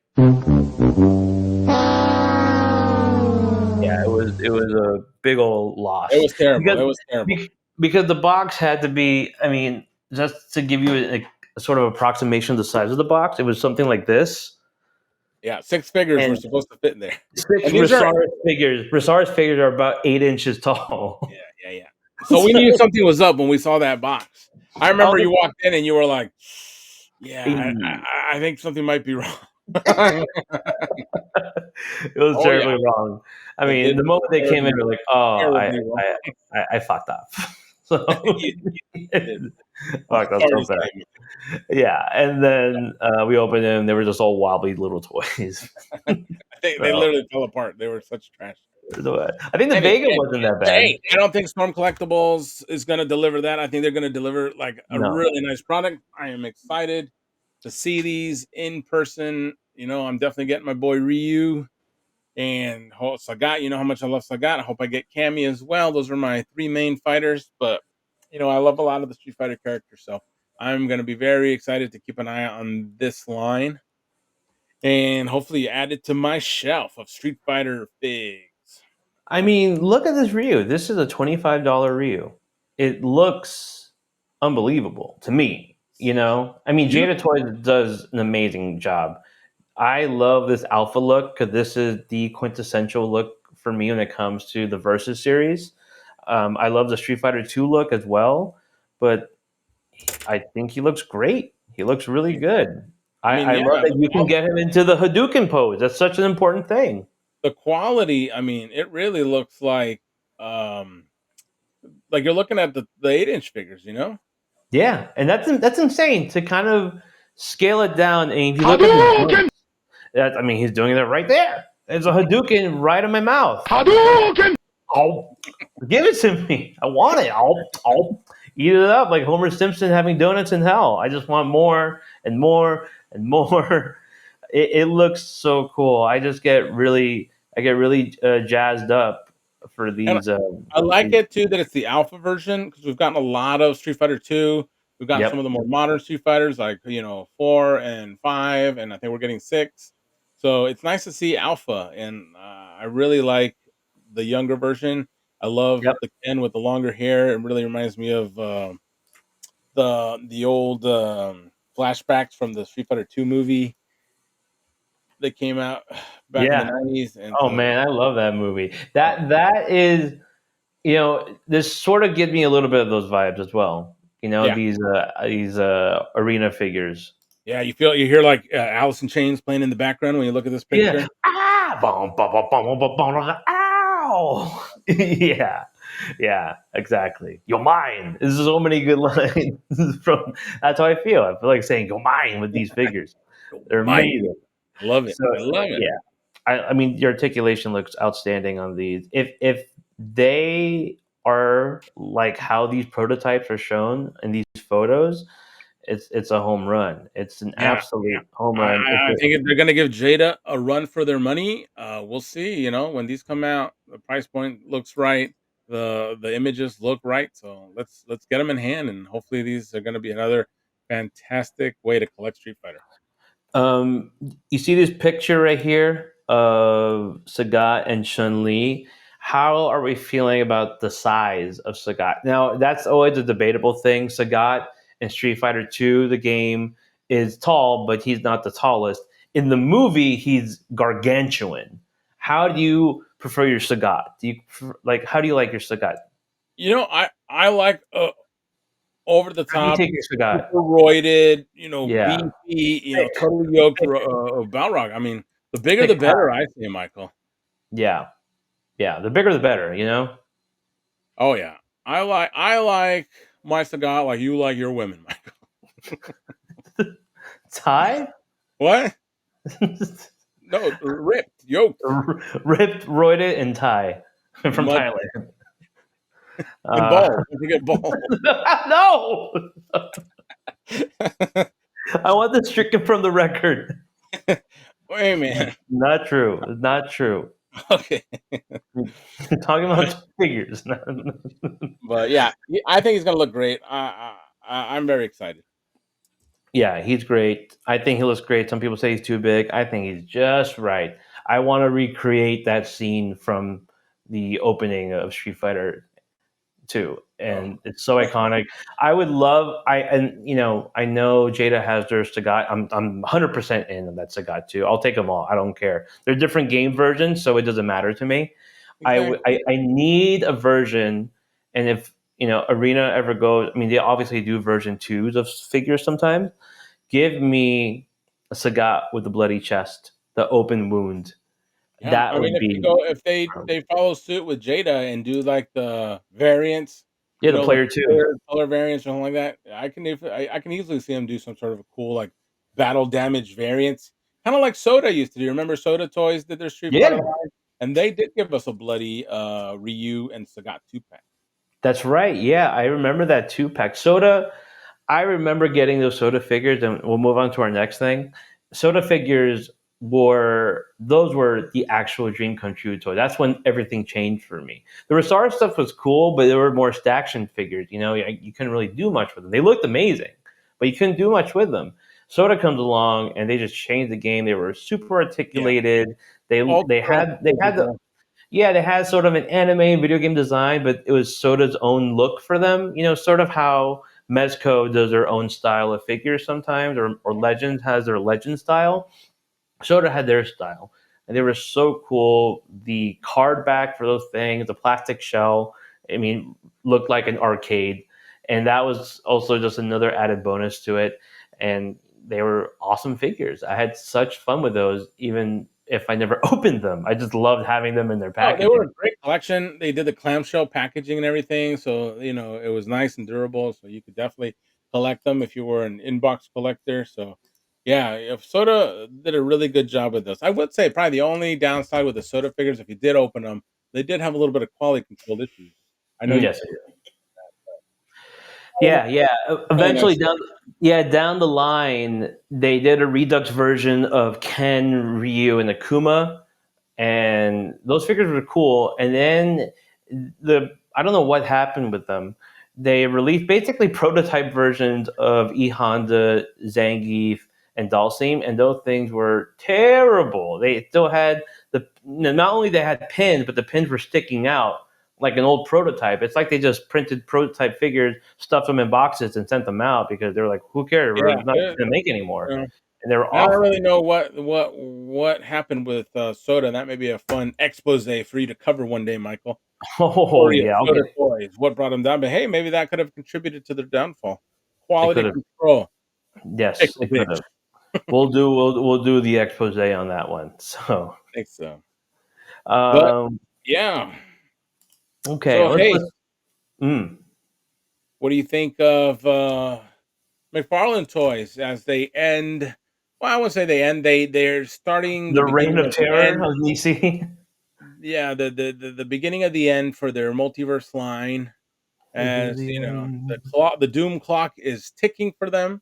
yeah, it it was a big old loss. It was terrible. Because, It was terrible. because the box had to be. I mean, just to give you a sort of approximation of the size of the box, it was something like this. Yeah, 6 figures were And supposed to fit in there. 6 And these are Rosaris figures. Rosaris figures are about 8 inches tall. yeah. So we knew something was up when we saw that box. I remember you walked in and you were like, "Yeah, I think something might be wrong." It was Oh, terribly yeah. wrong. I It mean, did the moment they came in, terribly- we're like, "Oh, terribly wrong. I fucked up." So You did. fucked up Sorry so to bad. say. Yeah, and then we opened them. They were just all wobbly little toys. They So, literally fell apart. They were such trash. I think the Anyway, Vega wasn't that bad. hey, I don't think Storm Collectibles is going to deliver that. I think they're going to deliver like a No. really nice product. I am excited to see these in person. You know, I'm definitely getting my boy Ryu and Sagat. You know how much I love Sagat. I hope I get Cammy as well. Those are my 3 main fighters. But you know, I love a lot of the Street Fighter characters, so I'm going to be very excited to keep an eye out on this line and hopefully add it to my shelf of Street Fighter figs. I mean, look at this Ryu. This is a $25 Ryu. It looks unbelievable to me. You know, I mean, Jada Toys does an amazing job. I love this alpha look because this is the quintessential look for me when it comes to the Versus series. I love the Street Fighter 2 look as well, but I think he looks great. He looks really good. I mean, I yeah, love that you can get him into the Hadouken pose. That's such an important thing. the quality, I mean, it really looks like you're looking at the 8-inch figures, you know? Yeah, and that's insane to kind of scale it down. And if you look at his that I mean, he's doing it right there. There's a Hadouken right in my mouth. Hadouken! Oh, give it to me. I want it. I'll eat it up like Homer Simpson having donuts in hell. I just want more and more and more. It looks so cool. I get really jazzed up for these. I like it too that it's the alpha version because we've gotten a lot of Street Fighter 2. We've gotten some Yep. of the more modern Street Fighters like, you know, 4 and 5, and I think we're getting 6. So it's nice to see alpha, and I really like the younger version. I love Yep. the Ken with the longer hair. It really reminds me of the old flashbacks from the Street Fighter 2 movie that came out back in the Yeah. 90s. And Oh so, man, I love that movie. That is, you know, this sort of gives me a little bit of those vibes as well. You know, yeah. these arena figures. Yeah, you hear like Alice in Chains playing in the background when you look at this picture. Yeah. Ah, bum, bum, bum, bum, bum, bum, bum, ow. Yeah. Yeah, exactly. You're mine. There's so many good lines from. That's how I feel. I feel like saying "you're mine" with these figures. They're Mine. amazing. I love it. So, I love it. yeah, I mean, your articulation looks outstanding on these. If they are like how these prototypes are shown in these photos, it's a home run. It's an Yeah, absolute home I, run. I I think they're gonna give Jada a run for their money. We'll see. You know, when these come out, the price point looks right. The images look right. So let's get them in hand, and hopefully these are gonna be another fantastic way to collect Street Fighter. You see this picture right here of Sagat and Chun Li. How are we feeling about the size of Sagat? Now, that's always a debatable thing. Sagat in Street Fighter 2, the game, is tall, but he's not the tallest. In the movie, he's gargantuan. How do you prefer your Sagat? How do you like your Sagat? You know, I like over the How do you top, take your Sagat? super roided, you know, Yeah, beefy, you know, thick, totally yoked thick, Balrog. I mean, the bigger the thick better, thigh. I say, Michael. Yeah, yeah. The bigger the better. You know. Oh yeah, I like my cigar like you like your women, Michael. Tie. What? No, ripped, yoked, Ripped, roided, and Thai from mud, Thailand. and bald. Don't forget bald. No, I want this stricken from the record. Hey man. Not true. Not true. Okay, Talking about figures. but yeah, I think he's gonna look great. I'm very excited. Yeah, he's great. I think he looks great. Some people say he's too big. I think he's just right. I want to recreate that scene from the opening of Street Fighter 2, and it's so iconic. I would love I know Jada has their Sagat. I'm 100% in on that Sagat too. I'll take them all. I don't care. They're different game versions, so it doesn't matter to me. Exactly. I need a version, and if Arena ever goes, I mean, they obviously do version 2s of figures sometimes. Give me a Sagat with the bloody chest, the open wound. Yeah, That I mean, would be if they follow suit with Jada and do like the variants, yeah, the like player 2. color variants or something like that, I can easily see them do some sort of a cool like battle damage variants, kind of like Soda used to do. Remember Soda Toys did their Street Fighter Yeah, line, and they did give us a bloody Ryu and Sagat 2-pack. that's right. Yeah, I remember that 2-pack. Soda, I remember getting those Soda figures, and we'll move on to our next thing. Soda figures were the actual dream come true toy. That's when everything changed for me. The Rosara stuff was cool, but they were more action figures. You couldn't really do much with them. They looked amazing, but you couldn't do much with them. Soda comes along and they just changed the game. They were super Yeah, articulated. They they ultra had they had the physical. Yeah, they had sort of an anime video game design, but it was Soda's own look for them. Sort of how Mezco does their own style of figures sometimes, or Legends has their Legend style. Soda had their style, and they were so cool. The card back for those things, the plastic shell, I mean, looked like an arcade, and that was also just another added bonus to it. And they were awesome figures. I had such fun with those, even if I never opened them. I just loved having them in their Oh, they were packaging. a great collection. They did the clamshell packaging and everything, so it was nice and durable. So you could definitely collect them if you were an inbox collector. So, yeah, if Soda did a really good job with this. I would say probably the only downside with the Soda figures, if you did open them, they did have a little bit of quality control issues. I know you. Yes. Yeah, yeah. Really Eventually, nice. down the line, they did a redux version of Ken, Ryu, and Akuma, and those figures were cool. And then I don't know what happened with them. They released basically prototype versions of E Honda, Zangief, and Dalsim, and those things were terrible. They still had not only they had pins, but the pins were sticking out like an old prototype. It's like they just printed prototype figures, stuffed them in boxes, and sent them out because they were like, "Who cares? We're Yeah, not going to make anymore." yeah. And they were I don't awful. really know what happened with Soda. That may be a fun expose for you to cover one day, Michael. Oh Story of yeah, Soda okay. Toys, what brought them down, but hey, maybe that could have contributed to their downfall. It Quality could have. control, Yes, pickle it could bitch. have. We'll do the expose on that one. So, Think so. But um, yeah. okay, So let's. hey, let's mm, what do you think of McFarlane Toys as they end? Well, I wouldn't say they end. They're starting the the Reign beginning of of the Terror end. of DC. Yeah, the beginning of the end for their multiverse line. This is As the end. the doom clock is ticking for them,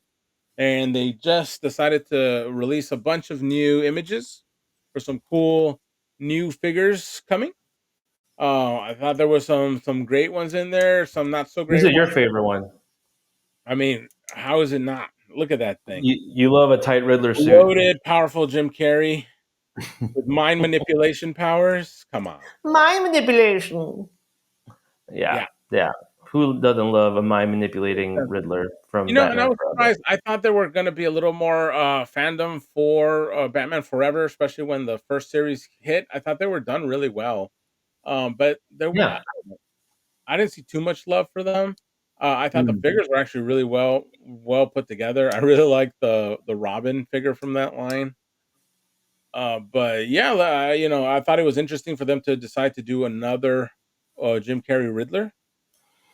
and they just decided to release a bunch of new images for some cool new figures coming. I thought there was some great ones in there, some not so This great is your ones. favorite one. I mean, how is it not? Look at that thing. You love a tight Riddler suit. Loaded, powerful Jim Carrey with mind manipulation powers. Come on. Mind manipulation. Yeah, Yeah. yeah. Who doesn't love a mind manipulating Riddler from And I Batman was Forever? surprised. I thought there were gonna be a little more fandom for Batman Forever, especially when the first series hit. I thought they were done really well. But Yeah. I didn't see too much love for them. I thought the Mm. figures were actually really well put together. I really like the Robin figure from that line. But yeah, I thought it was interesting for them to decide to do another Jim Carrey Riddler.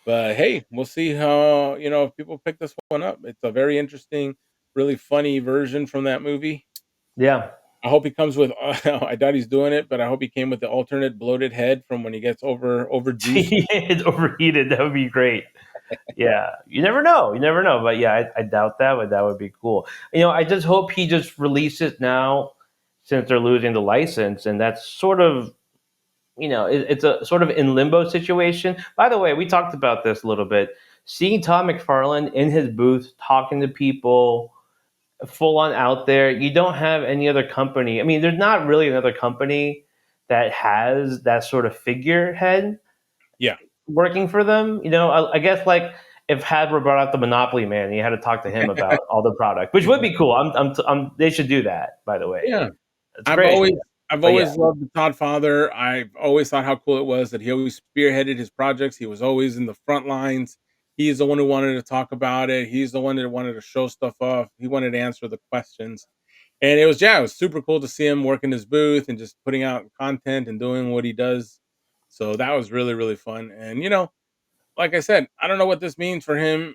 But hey, we'll see how if people pick this one up. It's a very interesting, really funny version from that movie. Yeah. I hope he comes with. I doubt he's doing it, but I hope he came with the alternate bloated head from when he gets overjuiced. It's overheated. That would be great. Yeah, you never know. You never know. But yeah, I doubt that, but that would be cool. I just hope he just releases now since they're losing the license, and that's sort of it's a sort of in limbo situation. By the way, we talked about this a little bit. Seeing Todd McFarlane in his booth talking to people, full on out there. You don't have any other company. I mean, there's not really another company that has that sort of figurehead Yeah. working for them. I guess like if Hasbro brought out the Monopoly Man, you had to talk to him about all the product, which would be cool. They should do that. By the way, Yeah. it's I've great. always I've But yeah, always loved the Todd Father. I've always thought how cool it was that he always spearheaded his projects. He was always in the front lines. He's the one who wanted to talk about it. He's the one that wanted to show stuff off. He wanted to answer the questions. And it was super cool to see him working his booth and just putting out content and doing what he does. So that was really, really fun. And like I said, I don't know what this means for him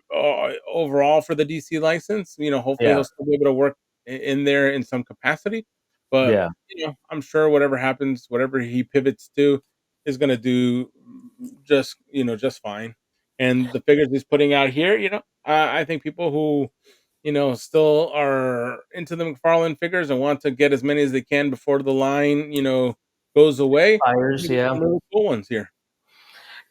overall for the DC license. Hopefully yeah, he'll still be able to work in there in some capacity. But yeah. I'm sure whatever happens, whatever he pivots to, is going to do just fine. And the figures he's putting out here, I think people who still are into the McFarlane figures and want to get as many as they can before the line, goes away. Fires, You get some yeah. really cool ones here.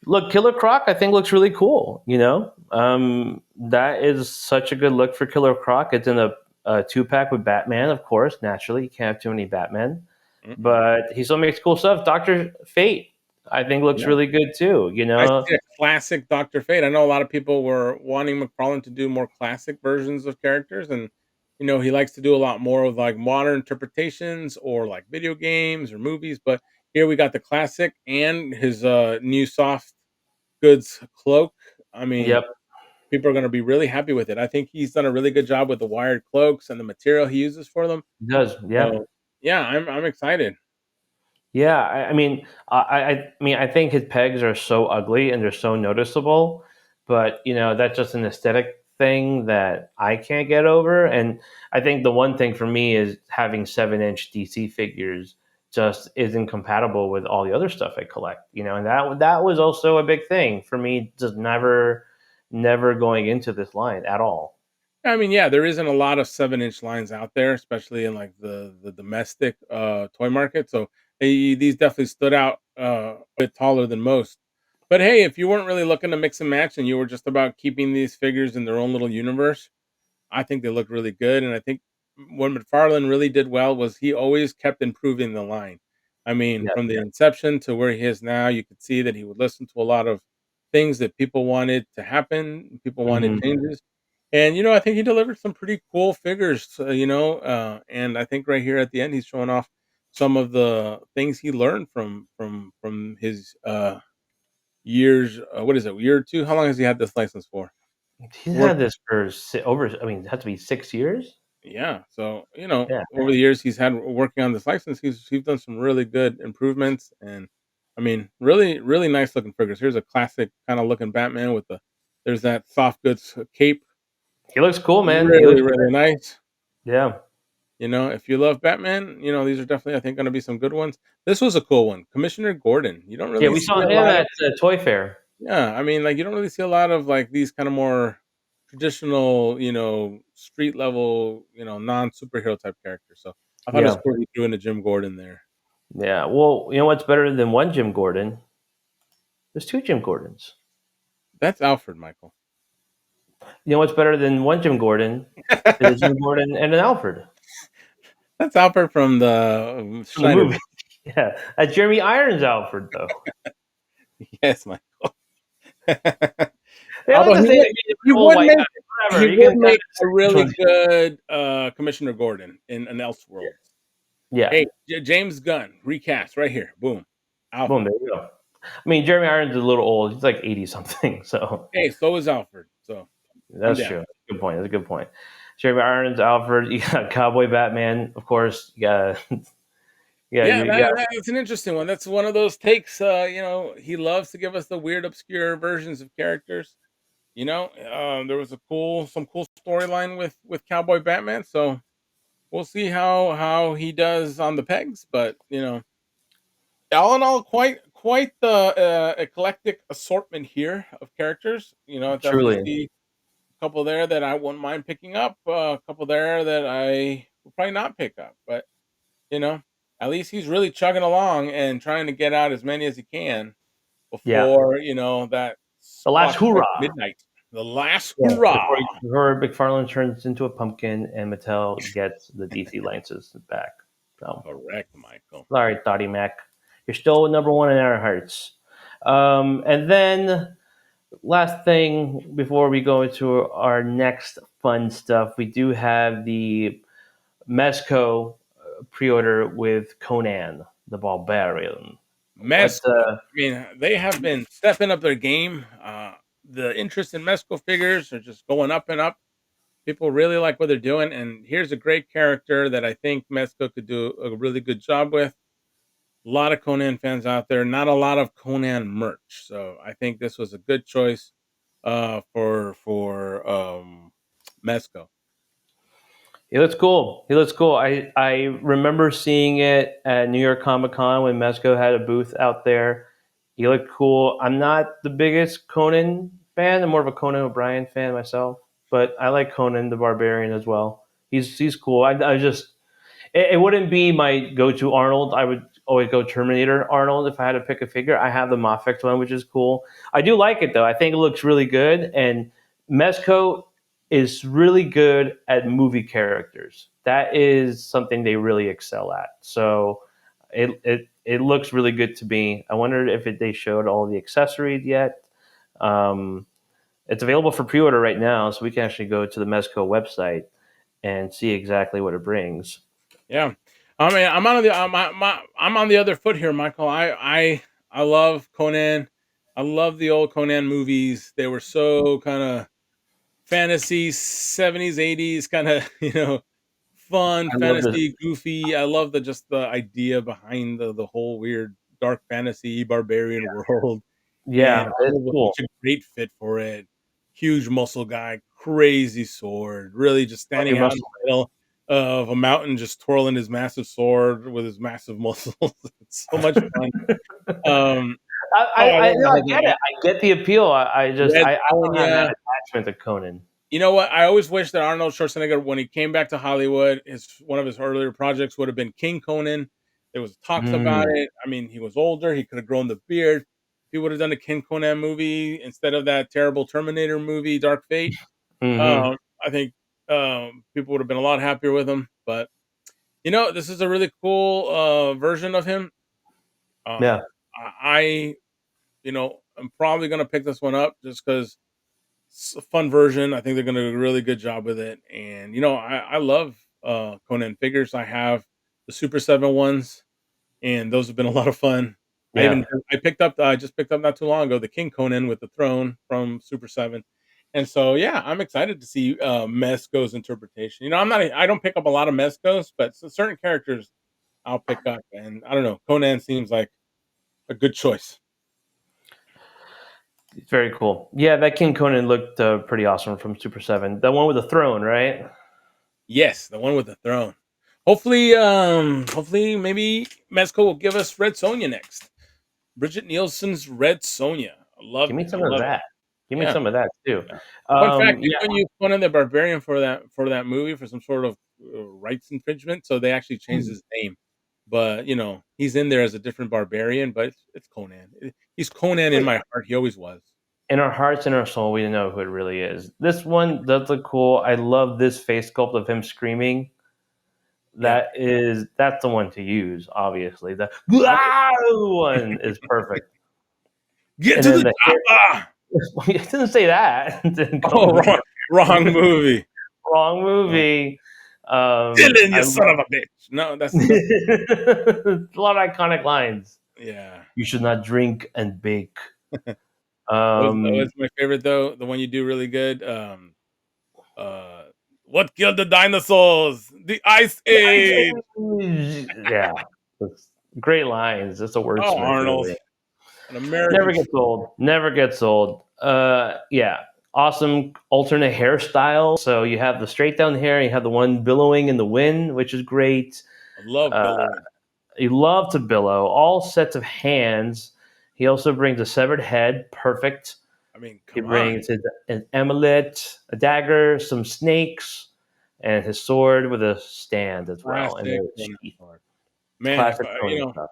Look, Killer Croc, I think looks really cool. That is such a good look for Killer Croc. It's in a 2-pack with Batman, of course. Naturally, you can't have too many Batmen, Mm-mm. but he still makes cool stuff. Doctor Fate, I think, looks Yeah. really good too. I see a classic Dr. Fate. I know a lot of people were wanting McFarlane to do more classic versions of characters, and he likes to do a lot more of like modern interpretations or like video games or movies. But here we got the classic and his new soft goods cloak. I mean, Yep, people are going to be really happy with it. I think he's done a really good job with the wired cloaks and the material he uses for them. it does. Yeah. So yeah, I'm excited. Yeah, I think his pegs are so ugly and they're so noticeable, but that's just an aesthetic thing that I can't get over. And I think the one thing for me is having 7-inch DC figures just isn't compatible with all the other stuff I collect. And that was also a big thing for me, just never going into this line at all. I mean, yeah, there isn't a lot of 7-inch lines out there, especially in like the domestic toy market. So these definitely stood out a bit taller than most. But hey, if you weren't really looking to mix and match and you were just about keeping these figures in their own little universe, I think they look really good. And I think what McFarlane really did well was he always kept improving the line. I mean, Yeah. from the inception to where he is now, you could see that he would listen to a lot of things that people wanted to happen, people wanted Mhm. changes. And I think he delivered some pretty cool figures, and I think right here at the end he's showing off some of the things he learned from his years. What is it? Year or two? How long has he had this license for? He's Work. had this for over. I mean, it has to be 6 years. Yeah. So Yeah. over the years he's had working on this license, he's done some really good improvements, and I mean, really really nice looking figures. Here's a classic kind of looking Batman with there's that soft goods cape. He looks cool, man. He Really looks really nice. yeah. If you love Batman, these are definitely, I think, going to be some good ones. This was a cool one, Commissioner Gordon. You don't Yeah, really we see saw a him lot of, at Toy Fair. yeah. I mean, like you don't really see a lot of like these kind of more traditional, street level, non superhero type characters. So I thought it was Yeah. cool he threw in a Jim Gordon there. Yeah. Well, you know what's better than one Jim Gordon? There's two Jim Gordons. That's Alfred, Michael. You know what's better than one Jim Gordon? There's a Jim Gordon and an Alfred That's Alfred from the from the Schneider. movie. Yeah. That's Jeremy Irons' Alfred, though. Yes, Michael. They look Although the same to me. he Old would white make guy. he Whatever. You would can kind make a of which really one's good Commissioner Gordon in an Elseworld. yeah. Hey, James Gunn recast right here. Boom, Boom. Alfred. There you go. I mean, Jeremy Irons is a little old. He's like 80 something. So Hey, so is Alfred. So I'm that's down. true. Good point. That's a good point. Jeremy Irons, Alfred. You got Cowboy Batman, of course. You got yeah. Yeah, You got that's an interesting one. That's one of those takes. He loves to give us the weird, obscure versions of characters. There was some cool storyline with Cowboy Batman. So we'll see how he does on the pegs. But all in all, quite the eclectic assortment here of characters. I definitely truly. see a couple there that I wouldn't mind picking up. A couple there that I would probably not pick up. But you know, at least he's really chugging along and trying to get out as many as he can Yeah. before that The last clock strikes hoorah. midnight. The last Yeah, hurrah! before McFarlane turns into a pumpkin and Mattel gets the DC licenses back. So Correct, Michael. sorry, Thoughty Mac. You're still number one in our hearts. And then last thing before we go into our next fun stuff, we do have the Mezco pre-order with Conan the Barbarian. What? Mezco. I mean, they have been stepping up their game. The interest in Mezco figures are just going up and up. People really like what they're doing, and here's a great character that I think Mezco could do a really good job with. A lot of Conan fans out there, not a lot of Conan merch, so I think this was a good choice for Mezco. He looks cool. He looks cool. I remember seeing it at New York Comic Con when Mezco had a booth out there. He looked cool. I'm not the biggest Conan fan. I'm more of a Conan O'Brien fan myself, but I like Conan the Barbarian as well. He's cool. I just it wouldn't be my go-to Arnold. I would always go Terminator Arnold if I had to pick a figure. I have the Mafex one, which is cool. I do like it though. I think it looks really good, and Mezco is really good at movie characters. That is something they really excel at. So it looks really good to me. I wondered if they showed all the accessories yet. Um, it's available for pre-order right now, so we can actually go to the Mezco website and see exactly what it brings. Yeah, I mean, I'm on the other foot here, Michael. I love Conan. I love the old Conan movies. They were so kind of fantasy 70s 80s kind of fun I love this. fantasy goofy. I love the idea behind the whole weird dark fantasy barbarian world, and Yeah, it's Arnold was cool. such a great fit for it. Huge muscle guy, crazy sword, really just Love your standing out in muscle. the middle of a mountain, just twirling his massive sword with his massive muscles. It's so much fun. um I I love no, the I whole get thing. it. I get the appeal. Red I don't have that Sonja. attachment to Conan. You know what? I always wish that Arnold Schwarzenegger, when he came back to Hollywood, his one of his earlier projects would have been King Conan. There was talks about Mm. it. I mean, he was older; he could have grown the beard. If he would have done a King Conan movie instead of that terrible Terminator movie, Dark Fate, Hmm. I think people would have been a lot happier with him. But this is a really cool version of him. Yeah. I I'm probably gonna pick this one up just because it's a fun version. I think they're going to do a really good job with it. And I love Conan figures. I have the Super 7 ones, and those have been a lot of fun. Yeah. I just picked up not too long ago the King Conan with the throne from Super 7. And so yeah, I'm excited to see Mezco's interpretation. I don't pick up a lot of Mezcos, but certain characters I'll pick up, and I don't know. Conan seems like a good choice. It's very cool. Yeah, that King Conan looked pretty awesome from Super 7. The one with the throne, right? Yes, the one with the throne. Hopefully, maybe Mezco will give us Red Sonja next. Bridget Nielsen's Red Sonja. I Give loved me it. I some of love it. that. Give me Yeah, some of that too. yeah. Fun fact: they Yeah. couldn't use Conan the Barbarian for that movie for some sort of rights infringement, so they actually changed his name. But he's in there as a different barbarian, but it's Conan. He's Conan in my heart. He always was. In our hearts and our soul, we know who it really is. This one does look cool. I love this face sculpt of him screaming. Yeah. That's the one to use. Obviously, the Oh, one is perfect. get And to then the the hair. chopper. It didn't say that. It didn't Oh, come with wrong movie. wrong movie. Dylan, I you son love of a bitch. No, that's a lot of iconic lines. yeah. You should not drink and bake. That was my favorite though. The one you do really good. Uh, what killed the dinosaurs? The Ice Age. Yeah, it's great lines. It's a Oh, wordsmith, Arnold, really. an American. Never gets old. Never gets old. Yeah, awesome alternate hairstyle. So you have the straight down hair. You have the one billowing in the wind, which is great. I love Uh, billowing. you love to billow. All sets of hands. He also brings a severed head. Perfect. I mean, He come on. brings an amulet, a dagger, some snakes, and his sword with a stand as well, and Classic a Conan sheath. sword. Man, if Classic Conan stuff.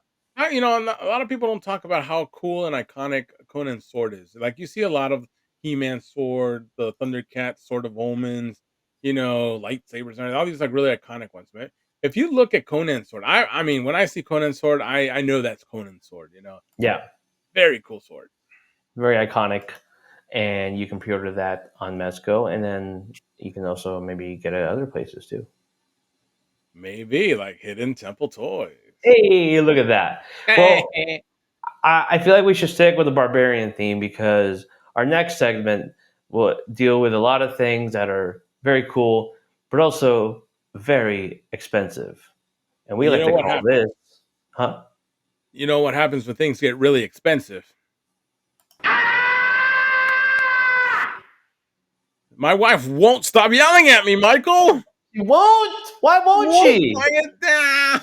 a lot of people don't talk about how cool and iconic Conan's sword is. Like you see a lot of He-Man sword, the Thundercat sword of omens, lightsabers, and all these like really iconic ones, man. if you look at Conan's sword, I mean, when I see Conan's sword, I know that's Conan's sword. Yeah, Very cool sword. very iconic. And you can pre-order that on Mezco, and then you can also maybe get it at other places too. Maybe like Hidden Temple Toys. Hey, look at that. Well, I feel like we should stick with the barbarian theme because our next segment will deal with a lot of things that are very cool, but also very expensive. And we You like know to what call this, happens? huh? You know what happens when things get really expensive? My wife won't stop yelling at me, Michael. She won't. Why won't Won't she? bring it down.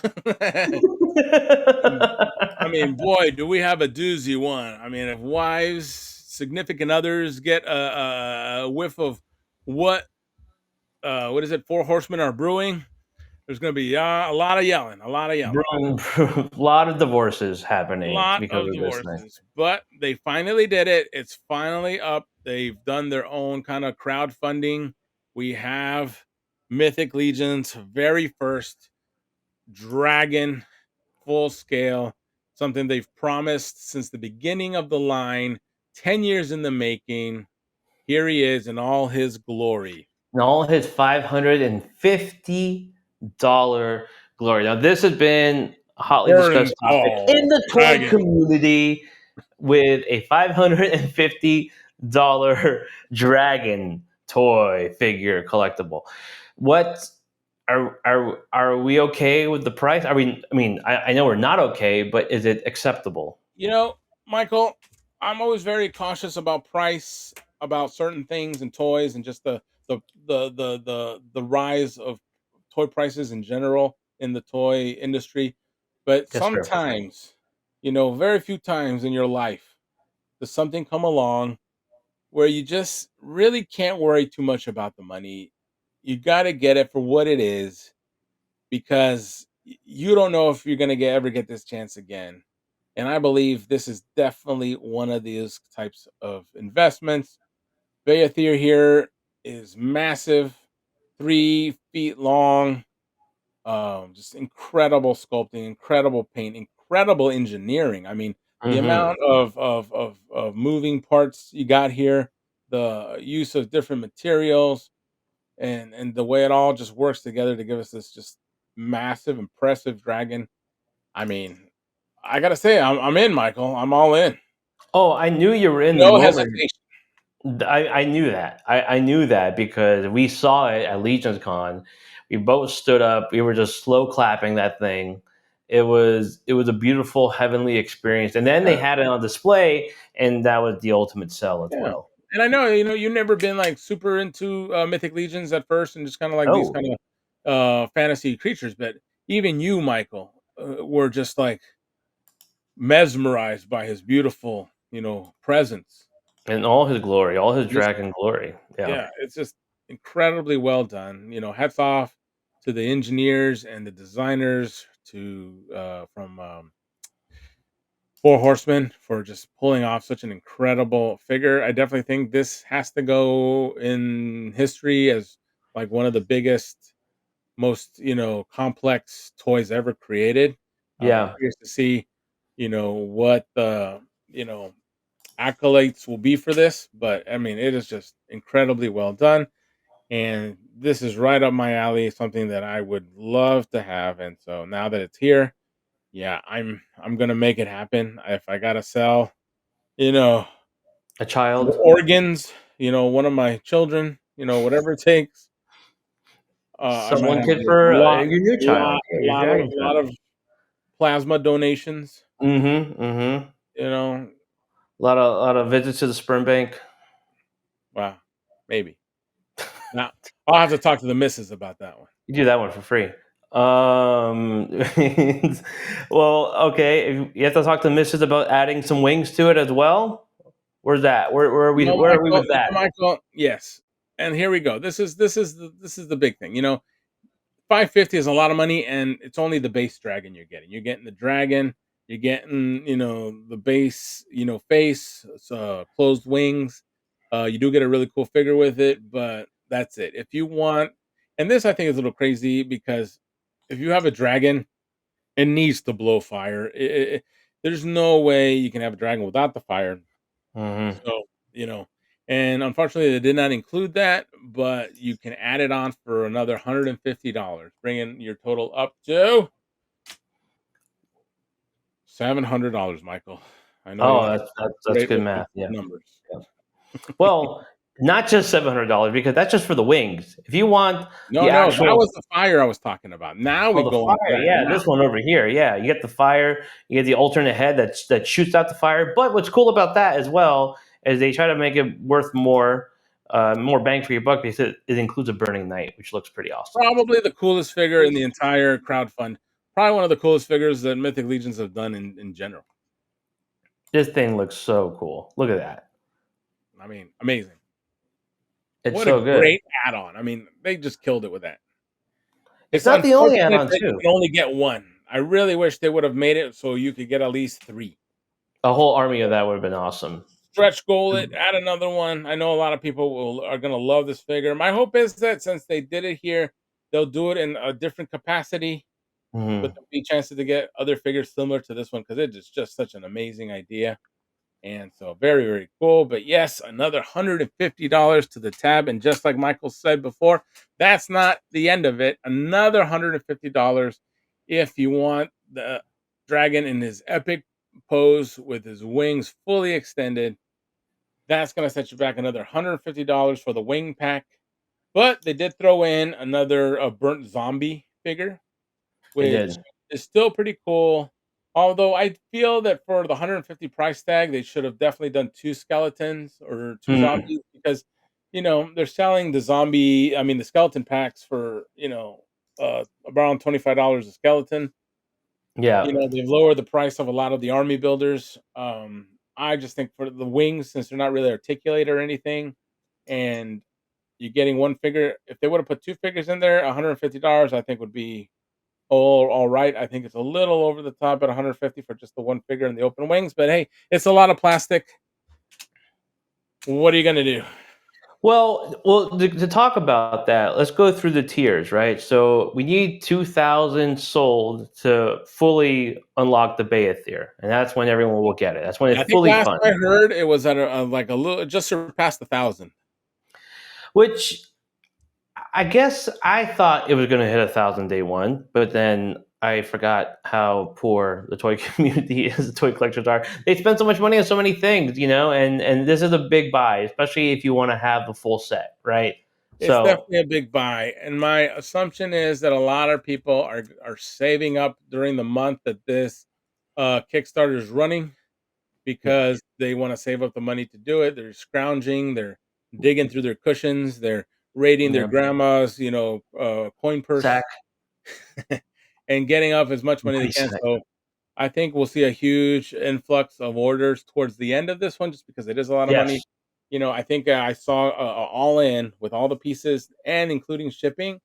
I mean, boy, do we have a doozy one. I mean, if wives, significant others get a whiff of what what is it? Four Horsemen are brewing. There's going to be a lot of yelling, a lot of yelling, A lot of divorces happening lot because of of this thing. divorces. But they finally did it. It's finally up. They've done their own kind of crowdfunding. We have Mythic Legions very first dragon full scale, something they've promised since the beginning of the line, 10 years in the making. Here he is in all his glory. And all his $550 glory. Now, this has been a hotly Burn discussed topic in tall the toy dragon. community with a $550 dragon toy figure collectible. What are we okay with the price? I know we're not okay, but is it acceptable? Michael, I'm always very cautious about price, about certain things and toys, and just the rise of toy prices in general in the toy industry. But Yes, sir. sometimes, very few times in your life does something come along where you just really can't worry too much about the money. You got to get it for what it is because you don't know if you're going to ever get this chance again. And I believe this is definitely one of these types of investments. Beyithirr here is massive, 3 feet long, just incredible sculpting, incredible paint, incredible engineering. I mean, the Hmm. amount of moving parts you got here, the use of different materials, and the way it all just works together to give us this just massive, impressive dragon. I mean, I gotta say, I'm in, Michael. I'm all in. Oh, I knew you were in the No moment. hesitation. I knew that. I knew that because we saw it at Legion's Con. We both stood up. We were just slow clapping that thing. It was a beautiful heavenly experience. And then they Yeah, had it on display, and that was the ultimate sell as yeah. well. And I know, you've never been like super into Mythic Legions at first, and just kind of like these Oh, kind of fantasy creatures, but even you, Michael, were just like mesmerized by his beautiful, presence. in all his glory, all his Just dragon glory. Yeah. yeah, it's just incredibly well done. Hats off to the engineers and the designers to from Four Horsemen for just pulling off such an incredible figure. I definitely think this has to go in history as like one of the biggest, most complex toys ever created. Yeah. Curious to see, what the accolades will be for this, but I mean, it is just incredibly well done, and this is right up my alley. Something that I would love to have, and so now that it's here, yeah, I'm gonna make it happen. If I gotta sell, you know, A child. organs, one of my children, whatever it takes. I might Someone have kid a for lot, your new child. lot, Yeah, your lot of, dragon lot child. of plasma donations. Mm-hmm. Mm-hmm. You know, A lot of visits to the sperm bank. wow, maybe. Now I'll have to talk to the missus about that one. You do that one for free. Well, okay. If you have to talk to Mrs. about adding some wings to it as well. Where's that? Where are we? Where are we with that? Michael, yes. And here we go. This is the big thing. 550 is a lot of money, and it's only the base dragon you're getting. You're getting the dragon, you're getting, the base, face, closed wings. You do get a really cool figure with it, but that's it. If you want, and this I think is a little crazy because if you have a dragon, it needs to blow fire. There's no way you can have a dragon without the fire. Hmm. So, and unfortunately, they did not include that, but you can add it on for another $150, bringing your total up to $700, Michael. I know you Oh, are that's great good with math. Yeah. numbers. Yeah. Well, not just $700 because that's just for the wings. If you want No, the no, that actual, was the fire I was talking about. Now we oh, the go on fire, Dragon yeah, now. this one over here, yeah, you get the fire, you get the alternate head that shoots out the fire. But what's cool about that as well is they try to make it worth more bang for your buck because it includes a burning knight, which looks pretty awesome. Probably the coolest figure in the entire crowdfund. Probably one of the coolest figures that Mythic Legions have done in general. This thing looks so cool. Look at that. I mean, amazing. It's What a so good. great add-on. I mean, they just killed it with that. It's It's not the only unfortunate add-on that you too. can only get one. I really wish they would have made it so you could get at least 3. A whole army of that would have been awesome. Stretch goal it, add another one. I know a lot of people are gonna love this figure. My hope is that since they did it here, they'll do it in a different capacity, but Hmm. there'll be chances to get other figures similar to this one because it is just such an amazing idea. And so very, very cool. But yes, another $150 to the tab. And just like Michael said before, that's not the end of it. Another $150 if you want the dragon in his epic pose with his wings fully extended. That's going to set you back another $150 for the wing pack. But they did throw in another burnt zombie figure, They which did. is still pretty cool. Although I feel that for the 150 price tag, they should have definitely done 2 skeletons or 2 Mm, zombies because, they're selling the skeleton packs for, around $25 a skeleton. yeah. They've lowered the price of a lot of the army builders. I just think for the wings, since they're not really articulated or anything, and you're getting one figure, if they would have put 2 figures in there, $150, I think would be all right. I think it's a little over the top at 150 for just the one figure in the open wings, but hey, it's a lot of plastic. What are you gonna do? Well, to talk about that, let's go through the tiers, right? So we need 2,000 sold to fully unlock the Beyithirr, and that's when everyone will get it. That's when I it's think fully last I funded. heard it was at like a little just surpassed 1,000. Which I guess I thought it was going to hit 1,000 day one, but then I forgot how poor the toy community is. The toy collectors are. They spend so much money on so many things, and this is a big buy, especially if you want to have the full set, right? It's So definitely a big buy, and my assumption is that a lot of people are saving up during the month that this Kickstarter is running yeah, because they want to save up the money to do it. They're scrounging, they're digging through their cushions, they're raiding their yeah, grandma's, coin purse sack, and getting up as much money they money can. sack. So I think we'll see a huge influx of orders towards the end of this one, just because it is a lot of money. Yes, I think I saw all in with all the pieces and including shipping.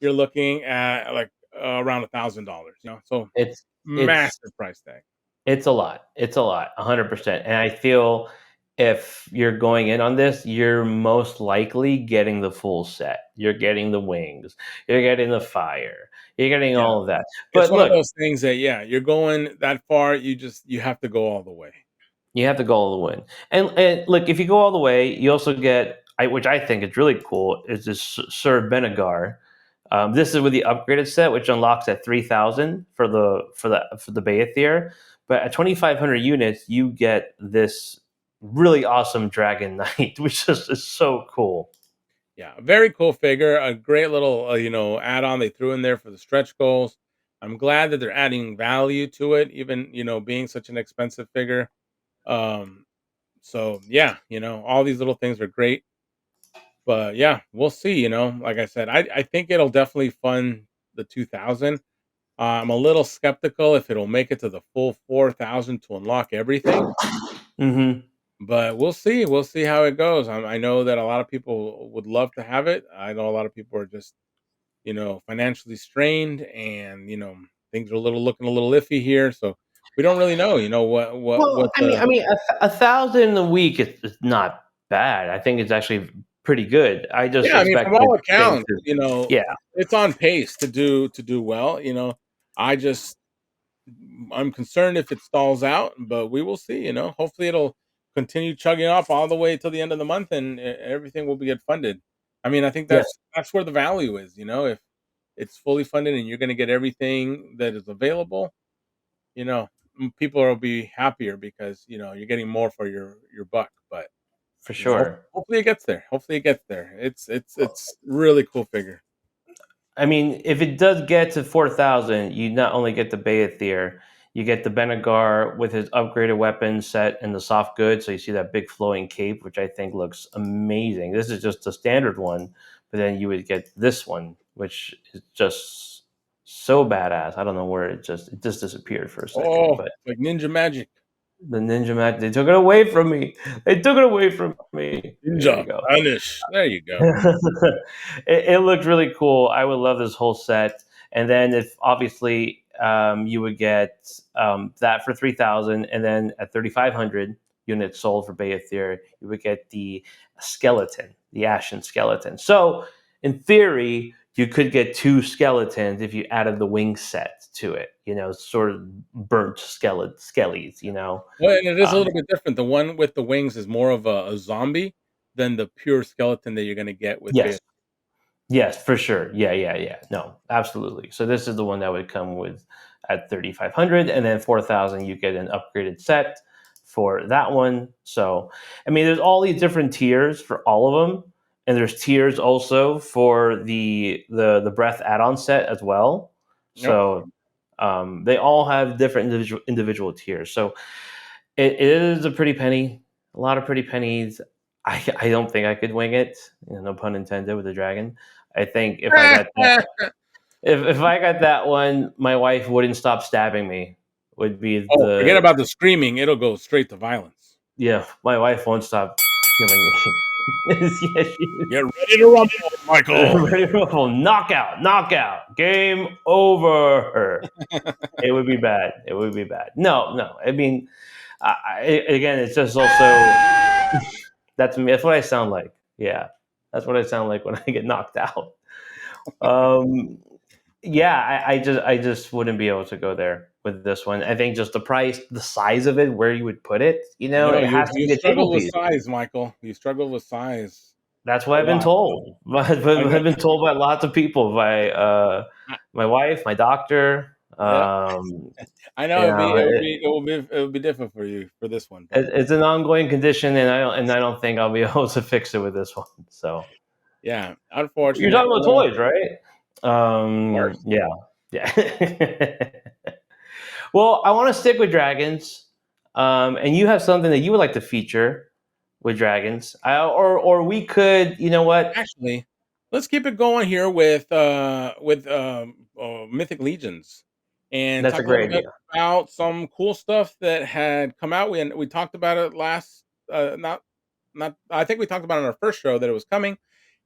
You're looking at like around $1,000. So it's it's massive price tag. it's a lot. It's a lot, 100%. And I feel if you're going in on this, you're most likely getting the full set. You're getting the wings. You're getting the fire. You're getting Yeah, all of that. it's But one of look, those things that you're going that far. You have to go all the way. you have to go all the way. And look, if you go all the way, you also get, which I think is really cool, is this Sir Benegar. This is with the upgraded set, which unlocks at 3,000 for the Beyithirr. But at 2,500 units, you get this really awesome Dragon Knight, which is so cool. Yeah, a very cool figure. A great little add-on they threw in there for the stretch goals. I'm glad that they're adding value to it, even being such an expensive figure. Um, so yeah, all these little things are great. But yeah, we'll see. Like I said, I think it'll definitely fund the 2,000. I'm a little skeptical if it'll make it to the full 4,000 to unlock everything, Hmm. but we'll see. We'll see how it goes. I know that a lot of people would love to have it. I know a lot of people are just financially strained, and things are looking a little iffy here. So we don't really know. What Well, I mean, the a 1,000 a week is not bad. I think it's actually pretty good. I just Yeah, I mean, from expected all things accounts, to, you know, yeah, it's on pace to do well. You know, I just I'm concerned if it stalls out, but we will see. You know, hopefully it'll continue chugging off all the way till the end of the month, and everything will be get funded. I mean, I think yes, that's where the value is. You know, if it's fully funded and you're going to get everything that is available, you know, people will be happier because you know you're getting more for your buck. But for you know, sure. hopefully it gets there. Hopefully it gets there. It's really cool figure. I mean, if it does get to 4,000, you not only get the Beyithirr, you get the Benegar with his upgraded weapon set and the soft goods. So you see that big flowing cape, which I think looks amazing. This is just the standard one, but then you would get this one, which is just so badass. I don't know where it just disappeared for a second, Oh, but like ninja magic. the ninja mat, they took it away from me. They took it away from me. There you Ninja go. vanish. There you go. It looked really cool. I would love this whole set. And then if obviously you would get that for 3,000, and then at 3,500 units sold for Beyithirr, you would get the skeleton, the Ashen skeleton. So in theory, you could get two skeletons if you added the wing set to it. You know, sort of burnt skellies. You know, Well, and it is a um, little bit different. The one with the wings is more of a zombie than the pure skeleton that you're gonna get with yes. Bale. Yes, for sure. Yeah, yeah, yeah. No, absolutely. So this is the one that would come with at 3,500, and then 4,000 you get an upgraded set for that one. So, I mean, there's all these different tiers for all of them, and there's tiers also for the breath add-on set as well. Yep. So, they all have different individual tiers. So it is a pretty penny, a lot of pretty pennies. I don't think I could wing it. You know, no pun intended with the dragon. I think if I got that, if I got that one, my wife wouldn't stop stabbing me. Would be Oh, forget the about the screaming. It'll go straight to violence. yeah. My wife won't stop killing me. Yeah, Get ready to rumble, Michael. ready for knockout, knockout, game over. It would be bad. It would be bad. No, no. I mean, again, it's just also that's me. That's what I sound like. Yeah, that's what I sound like when I get knocked out. Um, yeah, I just wouldn't be able to go there with this one. I think just the price, the size of it, where you would put it. You I know, know it you has to you be a table struggle with piece. size, Michael. You struggle with size That's what a I've been lot. told. I've I know. been told by lots of people, by my wife, my doctor. Yeah, I know You know, it would be different for you for this one, but it's an ongoing condition, and I don't think I'll be able to fix it with this one. So yeah, you're unfortunate. talking about toys, right? Of course. Yeah, yeah. Well, I want to stick with dragons, and you have something that you would like to feature with dragons, or we could, you know what? Actually, let's keep it going here with Mythic Legions and That's a talk a little great bit idea. about some cool stuff that had come out. We talked about it last not I think we talked about it on our first show that it was coming.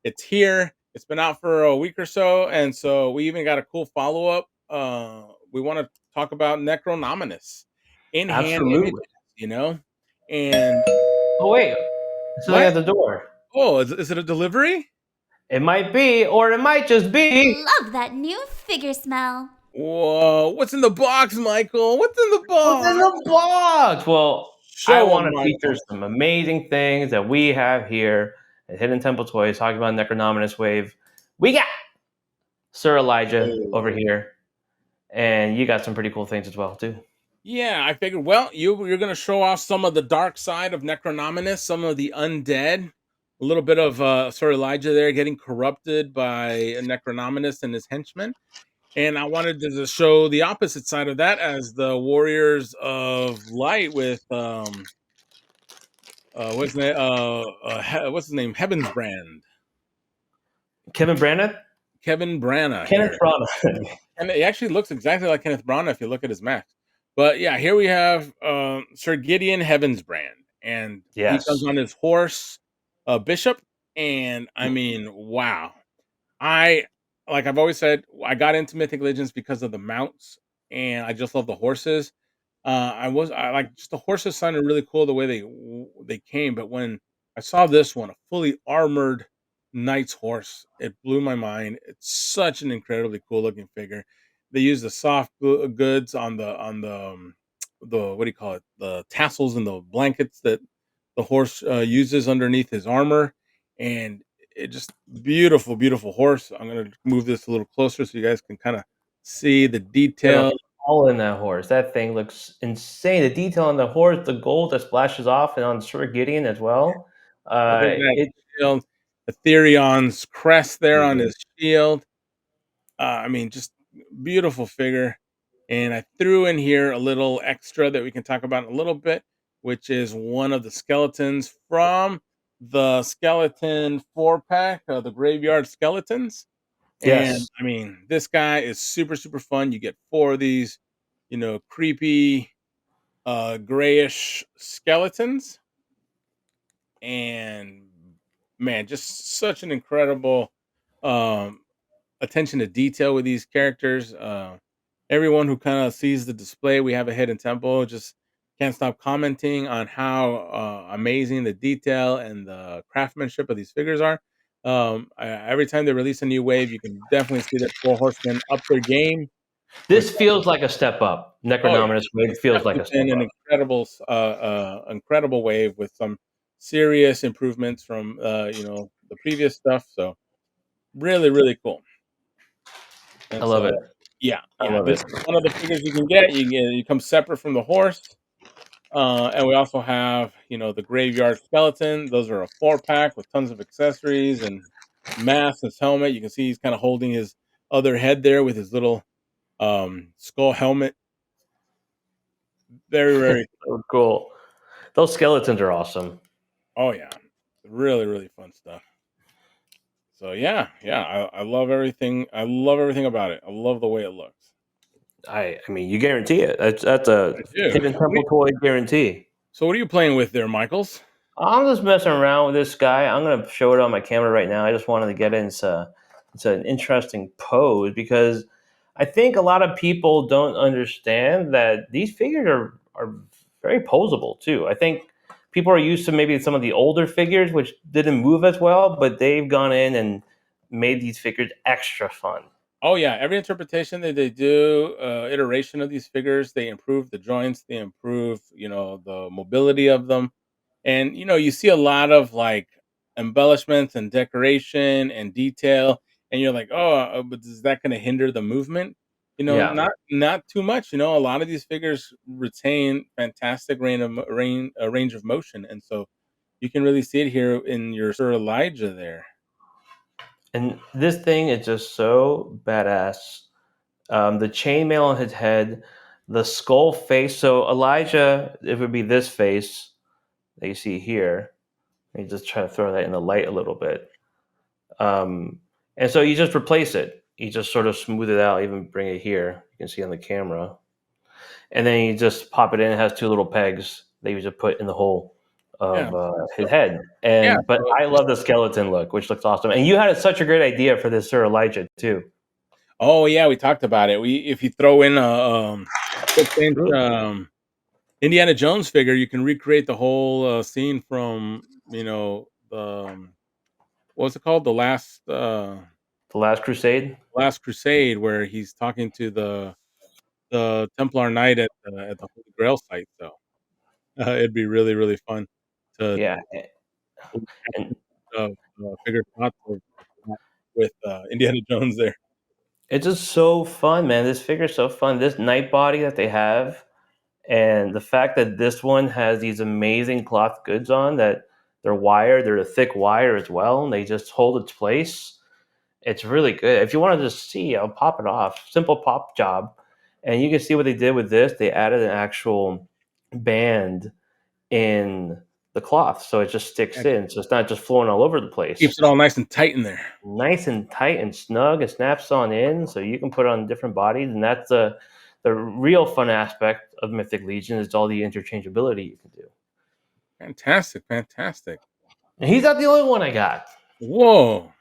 It's here. It's been out for a week or so, and so we even got a cool follow up. We want to talk about Necronominus in hand images, Absolutely. you know, and Oh wait, something what? at the door. Oh, is it a delivery? It might be, or it might just be. Love that new figure smell. Whoa, what's in the box, Michael? What's in the What's in box? the box? Well, I Show want them, to feature Michael. some amazing things that we have here at Hidden Temple Toys, talking about Necronominus Wave. We got Sir Elijah over Oh. here, and you got some pretty cool things as well too. Yeah, I figured, well, you're going to show off some of the dark side of Necronominus, some of the undead, a little bit of Sir Elijah there getting corrupted by a Necronominus and his henchmen. And I wanted to just show the opposite side of that as the Warriors of Light with what's his name? Heaven's Brand. Kevin Branagh, Kevin Branagh Kenneth here. Branagh. And he actually looks exactly like Kenneth Branagh if you look at his mask. But yeah, here we have Sir Gideon Heaven's Brand, and he Yes, comes on his horse, Bishop, and I mean, wow! I like I've always said, I got into Mythic Legends because of the mounts, and I just love the horses. I like just the horses sounded really cool the way they came, but when I saw this one, a fully armored knight's horse. It blew my mind. It's such an incredibly cool looking figure. They use the soft goods on the what do you call it? The tassels and the blankets that the horse uses underneath his armor, and it just beautiful, beautiful horse. I'm gonna move this a little closer so you guys can kind of see the Got a detail. all in that horse. That thing looks insane. The detail on the horse, the gold that splashes off, and on Sir Gideon as well. Look at that It shield, Etherion's crest there on Mhm. his shield. I mean, just beautiful figure. And I threw in here a little extra that we can talk about in a little bit, which is one of the skeletons from the skeleton 4 pack, the graveyard skeletons. And Yes. I mean, this guy is super, super fun. You get 4 of these, creepy, grayish skeletons. And man, just such an incredible um attention to detail with these characters. Everyone who kind of sees the display we have a Hidden Temple just can't stop commenting on how amazing the detail and the craftsmanship of these figures are. Every time they release a new wave, you can definitely see that Four Horsemen up their game. With This feels like a step up. oh yeah, Necronominus it's Wave feels like definitely a step been an up. incredible wave with some serious improvements from the previous stuff. So really, really cool. I And love so, it. yeah, I yeah, love this it. is one of the figures you can get. You come separate from the horse, and we also have the graveyard skeleton. Those are a 4 pack with tons of accessories and mask, his helmet. You can see he's kind of holding his other head there with his little skull helmet. Very, very. So cool. Those skeletons are awesome. Oh yeah, really, really fun stuff. So yeah, yeah, I love everything. I love everything about it. I love the way it looks. I mean, you guarantee it. That's a I do. hidden temple toy guarantee. So what are you playing with there, Michaels? I'm just messing around with this guy. I'm gonna show it on my camera right now. I just wanted to get in. It's an interesting pose because I think a lot of people don't understand that these figures are very posable too. I think people are used to maybe some of the older figures which didn't move as well, but they've gone in and made these figures extra fun. Oh yeah, every interpretation that they do, iteration of these figures, they improve the joints, they improve, the mobility of them, and you see a lot of like embellishments and decoration and detail, and you're like, oh, but is that going to hinder the movement? Yeah. Not too much. A lot of these figures retain fantastic range of motion, and so you can really see it here in your Sir Elijah there. And this thing is just so badass. The chainmail on his head, the skull face. So Elijah, it would be this face that you see here. Let me just try to throw that in the light a little bit. And so you just replace it. You just sort of smooth it out, even bring it here. You can see on the camera. And then you just pop it in. It has 2 little pegs that you just put in the hole Yeah. of his So, head. yeah. But I love the skeleton look, which looks awesome. And you had such a great idea for this Sir Elijah too. Oh yeah, we talked about it. If you throw in a 6 inch Ooh, Indiana Jones figure, you can recreate the whole scene from the what's it called, The Last Crusade. Last Crusade, where he's talking to the Templar Knight at the Holy Grail site. So it'd be really, really fun to Yeah, and figure out with Indiana Jones there. it's just so fun, man. This figure's so fun. This night body that they have, and the fact that this one has these amazing cloth goods on that they're wire, they're a thick wire as well, and they just hold its place. It's really good. If you want to just see, I'll pop it off. Simple pop job. And you can see what they did with this. They added an actual band in the cloth, so it just sticks And in. So it's not just flowing all over the keeps place. it all nice and tight in there. Nice and tight and snug and snaps on in, so you can put it on different bodies. And that's the real fun aspect of Mythic Legion is all the interchangeability you can do. Fantastic, fantastic. And he's not the only one I got. Whoa.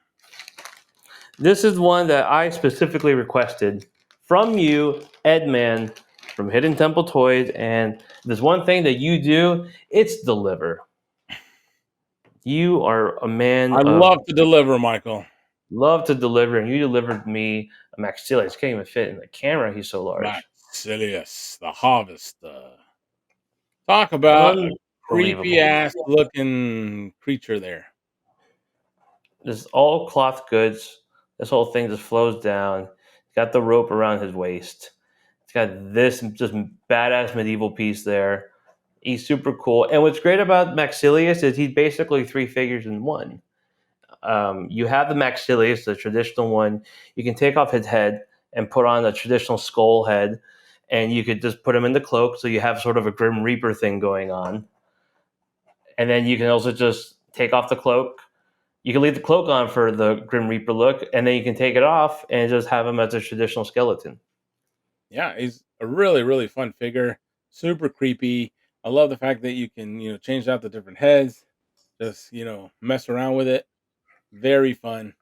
This is one that I specifically requested from you, Edman, from Hidden Temple Toys. And there's one thing that you do, it's deliver. You are a man I of love to deliver, Michael. love to deliver, and you delivered me a Maxilius. Can't even fit in the camera. He's so large. Maxilius, the harvester. Talk about a creepy Unbelievable. ass looking creature there. This is all cloth goods. This whole thing just flows down. He's got the rope around his waist. It's got this just badass medieval piece there. He's super cool. And what's great about Maxilius is he's basically three figures in one. You have the Maxilius, the traditional one. You can take off his head and put on a traditional skull head, and you could just put him in the cloak, so you have sort of a Grim Reaper thing going on. And then you can also just take off the cloak. You can leave the cloak on for the Grim Reaper look, and then you can take it off and just have him as a traditional skeleton. Yeah, he's a really, really fun figure. Super creepy. I love the fact that you can, change out the different heads. Just, mess around with it. Very fun.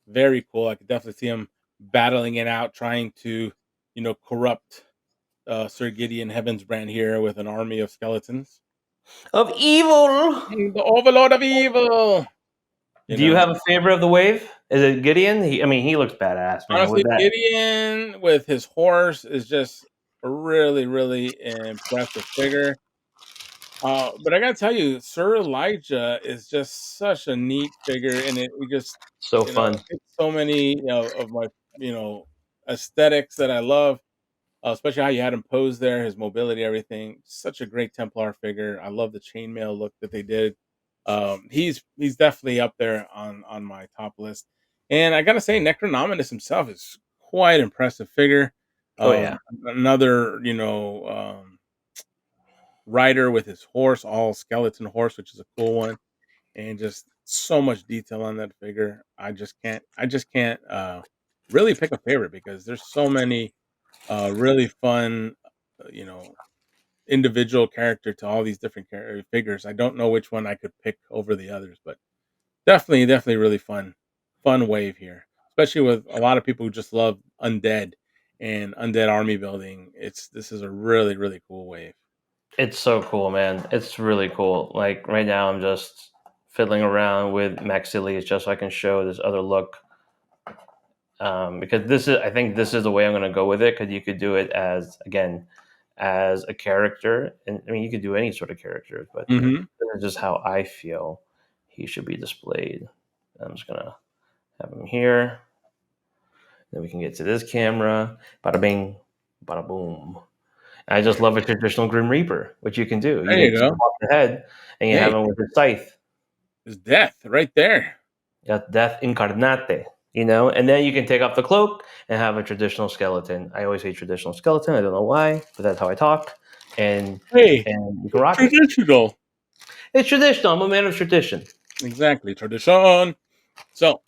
Very cool. I could definitely see him battling it out, trying to, corrupt Sir Gideon Heavensbrand here with an army of skeletons. Of evil! The Overlord of Evil! Do you have a favorite of the wave? Is it Gideon? He looks badass, man. Honestly, With that, Gideon with his horse is just a really, really impressive figure. But I gotta tell you, Sir Elijah is just such a neat figure, and it just so fun. hits so many of my you know aesthetics that I love. Especially how you had him pose there, his mobility, everything. Such a great Templar figure. I love the chainmail look that they did. He's definitely up there on my top list. And I gotta say, Necronominus himself is quite impressive figure. Oh yeah, Another rider with his horse, all skeleton horse, which is a cool one, and just so much detail on that figure. I just can't really pick a favorite because there's so many really fun, individual character to all these different figures. I don't know which one I could pick over the others, but definitely really fun wave here, especially with a lot of people who just love undead and undead army building. This is a really really cool wave. it's so cool, man. It's really cool. Like right now, I'm just fiddling around with Maxilius just so I can show this other look. Because I think this is the way I'm going to go with it. Because you could do it as a character, and I mean, you could do any sort of character, but Hmm. this is just how I feel he should be displayed. I'm just gonna have him here. Then we can get to this camera. Bada bing, bada boom. I just love a traditional Grim Reaper, which you can do. There You can you take go. off the head and you have Hey, him with his scythe. there's death right there. That's Death Incarnate, and then you can take off the cloak and have a traditional skeleton. I always say traditional skeleton. I don't know why, but that's how I talk. And Hey, and you can rock it. traditional. It's traditional. I'm a man of tradition. Exactly, tradition. So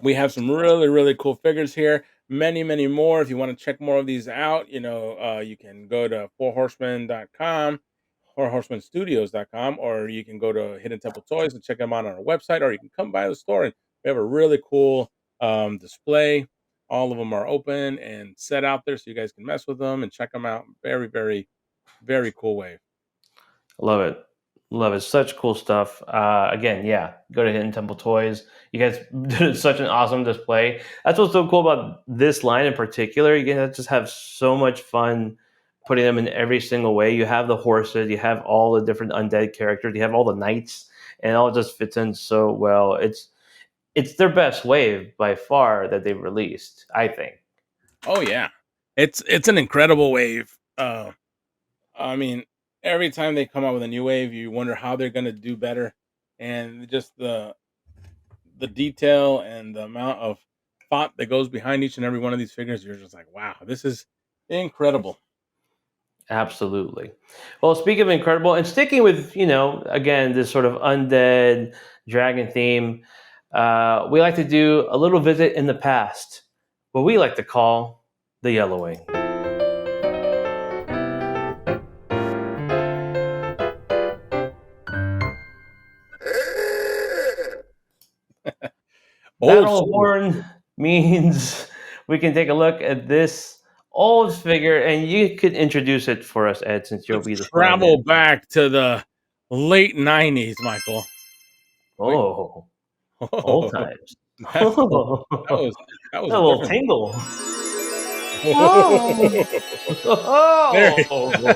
we have some really really cool figures here, many more. If you want to check more of these out, you can go to fourhorsemen.com or horsemanstudios.com, or you can go to Hidden Temple Toys and check them out on our website, or you can come by the store, and we have a really cool display. All of them are open and set out there so you guys can mess with them and check them out. Very very cool wave. Love it. Love it. Such cool stuff. Again, yeah, go to Hidden Temple Toys. You guys did such an awesome display. That's what's so cool about this line in particular. You guys just have so much fun putting them in every single way. You have the horses, you have all the different undead characters, you have all the knights, and it all just fits in so well. It's their best wave by far that they've released, I think. Oh yeah, it's an incredible wave. I mean, every time they come out with a new wave, you wonder how they're gonna do better, and just the detail and the amount of thought that goes behind each and every one of these figures. You're just like, wow, this is incredible. Absolutely. Well, speaking of incredible, and sticking with, again, this sort of undead dragon theme, we like to do a little visit in the past, what we like to call the yellowing. Old Battle of school. Horn means we can take a look at this old figure, and you could introduce it for us, Ed, since you'll Let's be displaying it. travel back to the late '90s, Michael. Wait. Oh, old Oh, times. that's cool. That Oh, was that was a a little different. tingle. Oh. Very, Oh,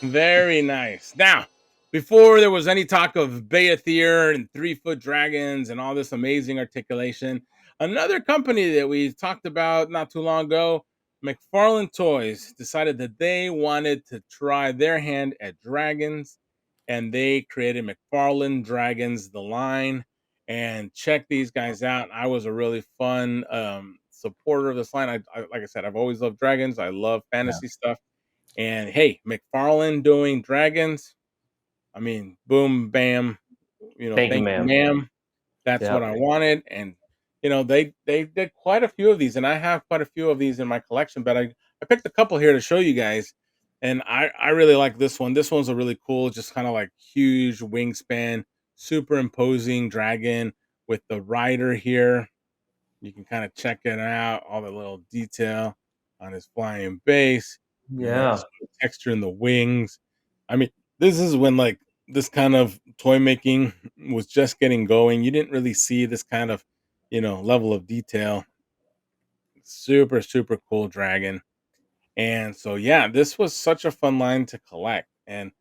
very nice. Now, before there was any talk of Beyithirr and 3-foot dragons and all this amazing articulation, another company that we talked about not too long ago, McFarlane Toys, decided that they wanted to try their hand at dragons, and they created McFarlane Dragons, the line. And check these guys out. I was a really fun supporter of this line. Like I said, I've always loved dragons. I love yeah. fantasy stuff. And hey, McFarlane doing dragons. I mean, boom, bam. Thank you, Thank you, ma'am. ma'am. That's what Yep. I wanted. And they did quite a few of these, and I have quite a few of these in my collection. But I picked a couple here to show you guys, and I really like this one. This one's a really cool, just kind of like huge wingspan, super imposing dragon with the rider here. You can kind of check it out, all the little detail on his flying base. You got Yeah. some texture in the wings. I mean, this is when like this kind of toy making was just getting going. You didn't really see this kind of, level of detail. Super, super cool dragon. And so, yeah, this was such a fun line to collect. And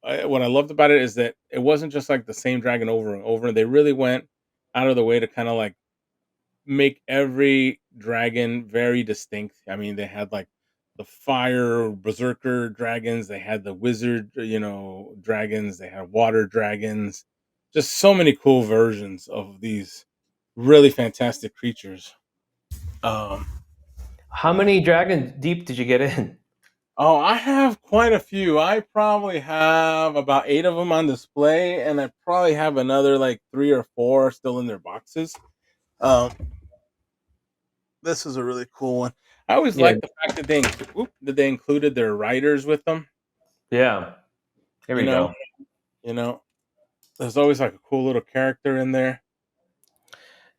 what I loved about it is that it wasn't just like the same dragon over and over. They really went out of the way to kind of like make every dragon very distinct. I mean, they had like the fire berserker dragons, they had the wizard, dragons, they had water dragons. Just so many cool versions of these really fantastic creatures. Um How many dragons deep did you get in? oh, I have quite a few. I probably have about 8 of them on display, and I probably have another like 3 or 4 still in their boxes. Um This is a really cool one. I always Yeah. like the fact that they included their writers with them. Yeah. Here You we know, go. you know, there's always like a cool little character in there.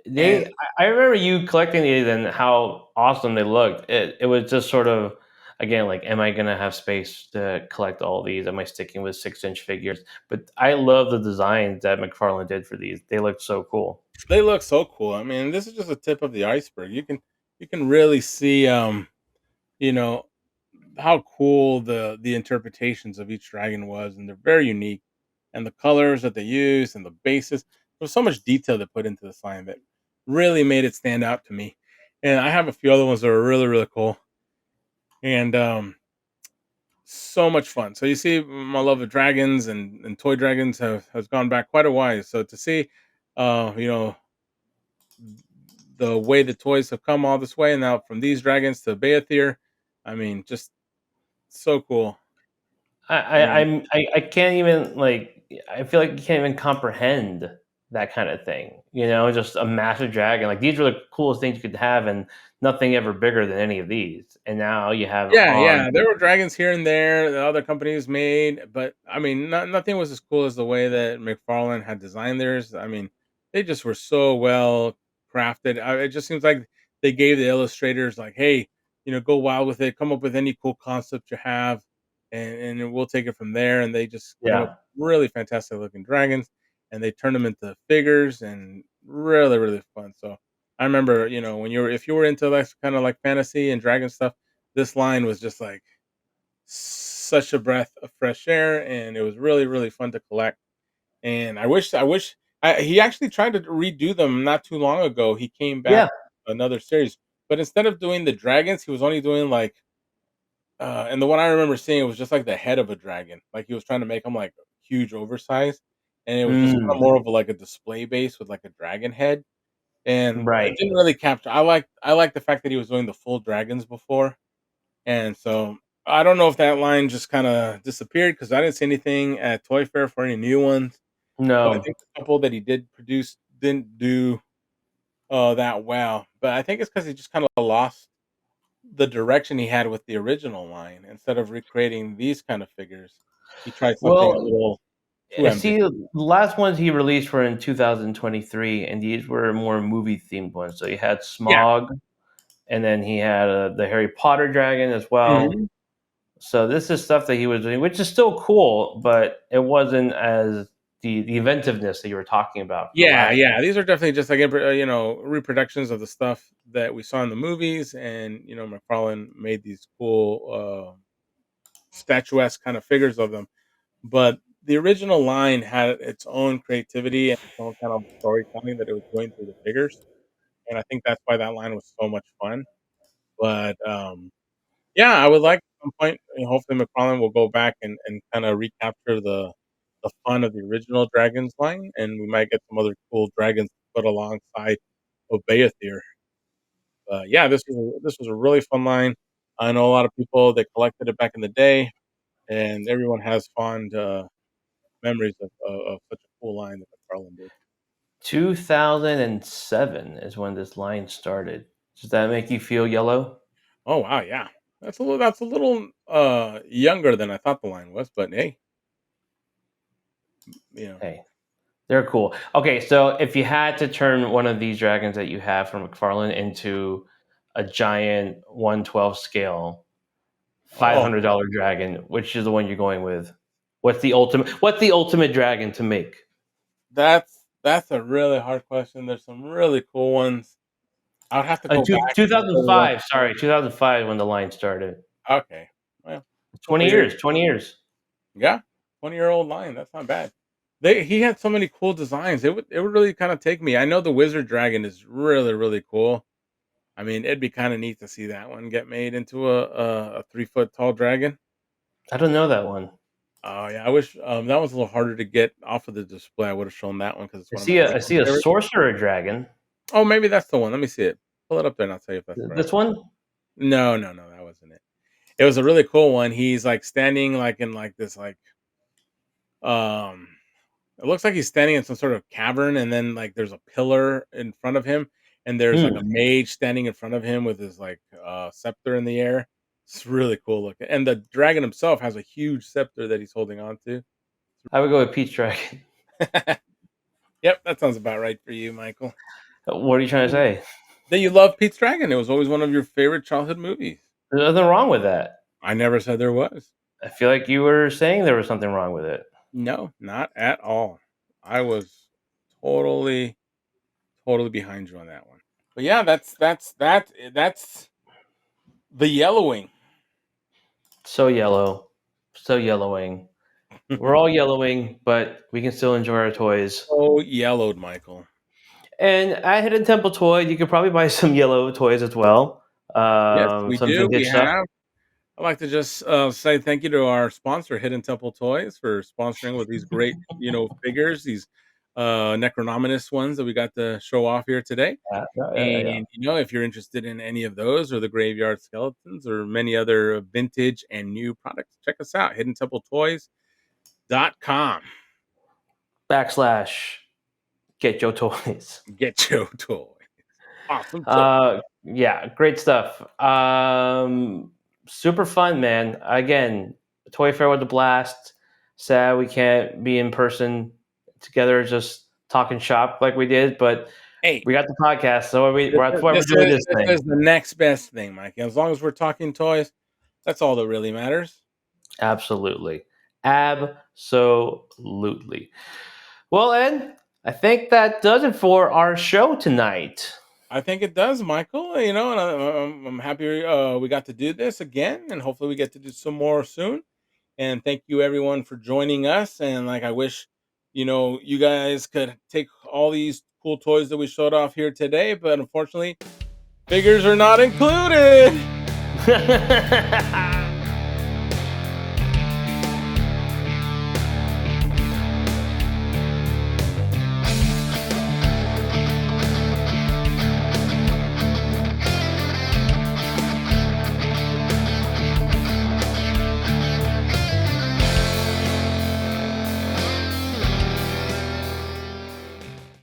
And I remember you collecting these and how awesome they looked. It was just sort of, again, like, am I gonna have space to collect all these? Am I sticking with 6-inch figures? But I love the designs that McFarlane did for these. They look so cool. they look so cool. I mean, this is just a tip of the iceberg. You can really see you know, how cool the interpretations of each dragon was, and they're very unique. And the colors that they use and the bases. There's so much detail they put into the sign that really made it stand out to me. And I have a few other ones that are really, really cool. And so much fun. So you see, my love of dragons and toy dragons has gone back quite a while. So to see, uh, you know, the way the toys have come all this way, and now from these dragons to Beyithirr, I mean, just so cool. And I can't even, like, I feel like you can't even comprehend that kind of thing. Just a massive dragon. Like, these were the coolest things you could have, and nothing ever bigger than any of these. And now you have yeah, on. yeah, there were dragons here and there that other companies made, but I mean, nothing was as cool as the way that McFarlane had designed theirs. I mean, they just were so well crafted. It just seems like they gave the illustrators like, "Hey, go wild with it. Come up with any cool concept you have, and we'll take it from there." And they just came up Yeah. with really fantastic looking dragons, and they turned them into figures, and really, really fun. So I remember, when if you were into like kind of like fantasy and dragon stuff, this line was just like such a breath of fresh air, and it was really, really fun to collect. And he actually tried to redo them not too long ago. He came back Yeah. with another series, but instead of doing the dragons, he was only doing like, and the one I remember seeing, it was just like the head of a dragon. Like he was trying to make them like huge, oversized, and it was just kind of Mm, more of like a display base with like a dragon head. And it right. didn't really capture. I like the fact that he was doing the full dragons before. And so I don't know if that line just kind of disappeared because I didn't see anything at Toy Fair for any new ones. So I No. think the couple that he did produce didn't do that well. But I think it's because he just kind of lost the direction he had with the original line. Instead of recreating these kind of figures, he tried something a Well, little too see, ambitious. the last ones he released were in 2023, and these were more movie themed ones. So he had Yeah. Smog, and then he had the Harry Potter dragon as well. Mhm. So this is stuff that he was doing, which is still cool, but it wasn't as the inventiveness that you were talking about. From the Yeah, last yeah. These are definitely just like reproductions of the stuff that we saw in the movies, and McFarlane made these cool statuesque kind of figures of them. But the original line had its own creativity and its own kind of storytelling that it was going through the figures, and I think that's why that line was so much fun. But yeah, I would like at some point, hopefully McFarlane will go back and kind of recapture the fun of the original Dragons line, and we might get some other cool dragons to put alongside of Beyithirr. Yeah, this was a really fun line. I know a lot of people that collected it back in the day, and everyone has fond memories of such a cool line that McFarlane did. 2007 is when this line started. Does that make you feel yellow? Oh wow, yeah, that's a little younger than I thought the line was, but hey, you know. Hey, they're cool. Okay, so if you had to turn one of these dragons that you have from McFarlane into a giant 1/12 scale Oh, $500 dragon, which is the one you're going with? What's the ultimate dragon to make? that's a really hard question. There's some really cool ones. I would have to go back and look over them. 2005. Sorry, 2005 when the line started. Okay, well, a 20 couple years. years. 20 years. Yeah, 20-year-old line. That's not bad. He had so many cool designs. It would really kind of take me. I know the wizard dragon is really really cool. I mean, it'd be kind of neat to see that one get made into a 3 foot tall dragon. I don't know that one. Oh yeah, I wish that was a little harder to get off of the display. I would have shown that one because it's I one of my see a I personal see a favorites. sorcerer dragon. Oh, maybe that's the one. Let me see it. Pull it up there, and I'll tell you if that's the right This one. one? No, no, no, that wasn't it. It was a really cool one. He's like standing like in like this um it looks like he's standing in some sort of cavern, and then like there's a pillar in front of him, and there's like Hmm. a mage standing in front of him with his like scepter in the air. It's really cool looking. And the dragon himself has a huge scepter that he's holding on to. I would go with Peach Dragon. Yep, that sounds about right for you, Michael. What are you trying to say? That you love Pete's Dragon. It was always one of your favorite childhood movies. There's nothing wrong with that. I never said there was. I feel like you were saying there was something wrong with it. No, not at all. I was totally, totally behind you on that one. But yeah, that's the yellowing. So yellow. So yellowing. We're all yellowing, but we can still enjoy our toys. So yellowed, Michael. And at Hidden Temple Toy, you could probably buy some yellow toys as well. Yes, we Some do. We vintage stuff. have. I'd like to just say thank you to our sponsor, Hidden Temple Toys, for sponsoring with these great, figures, these Necronominus ones that we got to show off here today. Yeah. And if you're interested in any of those or the graveyard skeletons or many other vintage and new products, check us out, hiddentemplettoys.com. / get your toys. Get your toys. Awesome toys. Yeah, great stuff. Super fun, man. Again, Toy Fair was a blast. Sad we can't be in person together, just talking shop like we did, but Hey, we got the podcast, so that's why we're this doing is, this this thing. is the next best thing, Mike. As long as we're talking toys, that's all that really matters. Absolutely. Absolutely. Well, Ed, I think that does it for our show tonight. I think it does, Michael. And I'm happy we got to do this again, and hopefully we get to do some more soon. And thank you everyone for joining us. And I wish, you guys could take all these cool toys that we showed off here today, but unfortunately, figures are not included.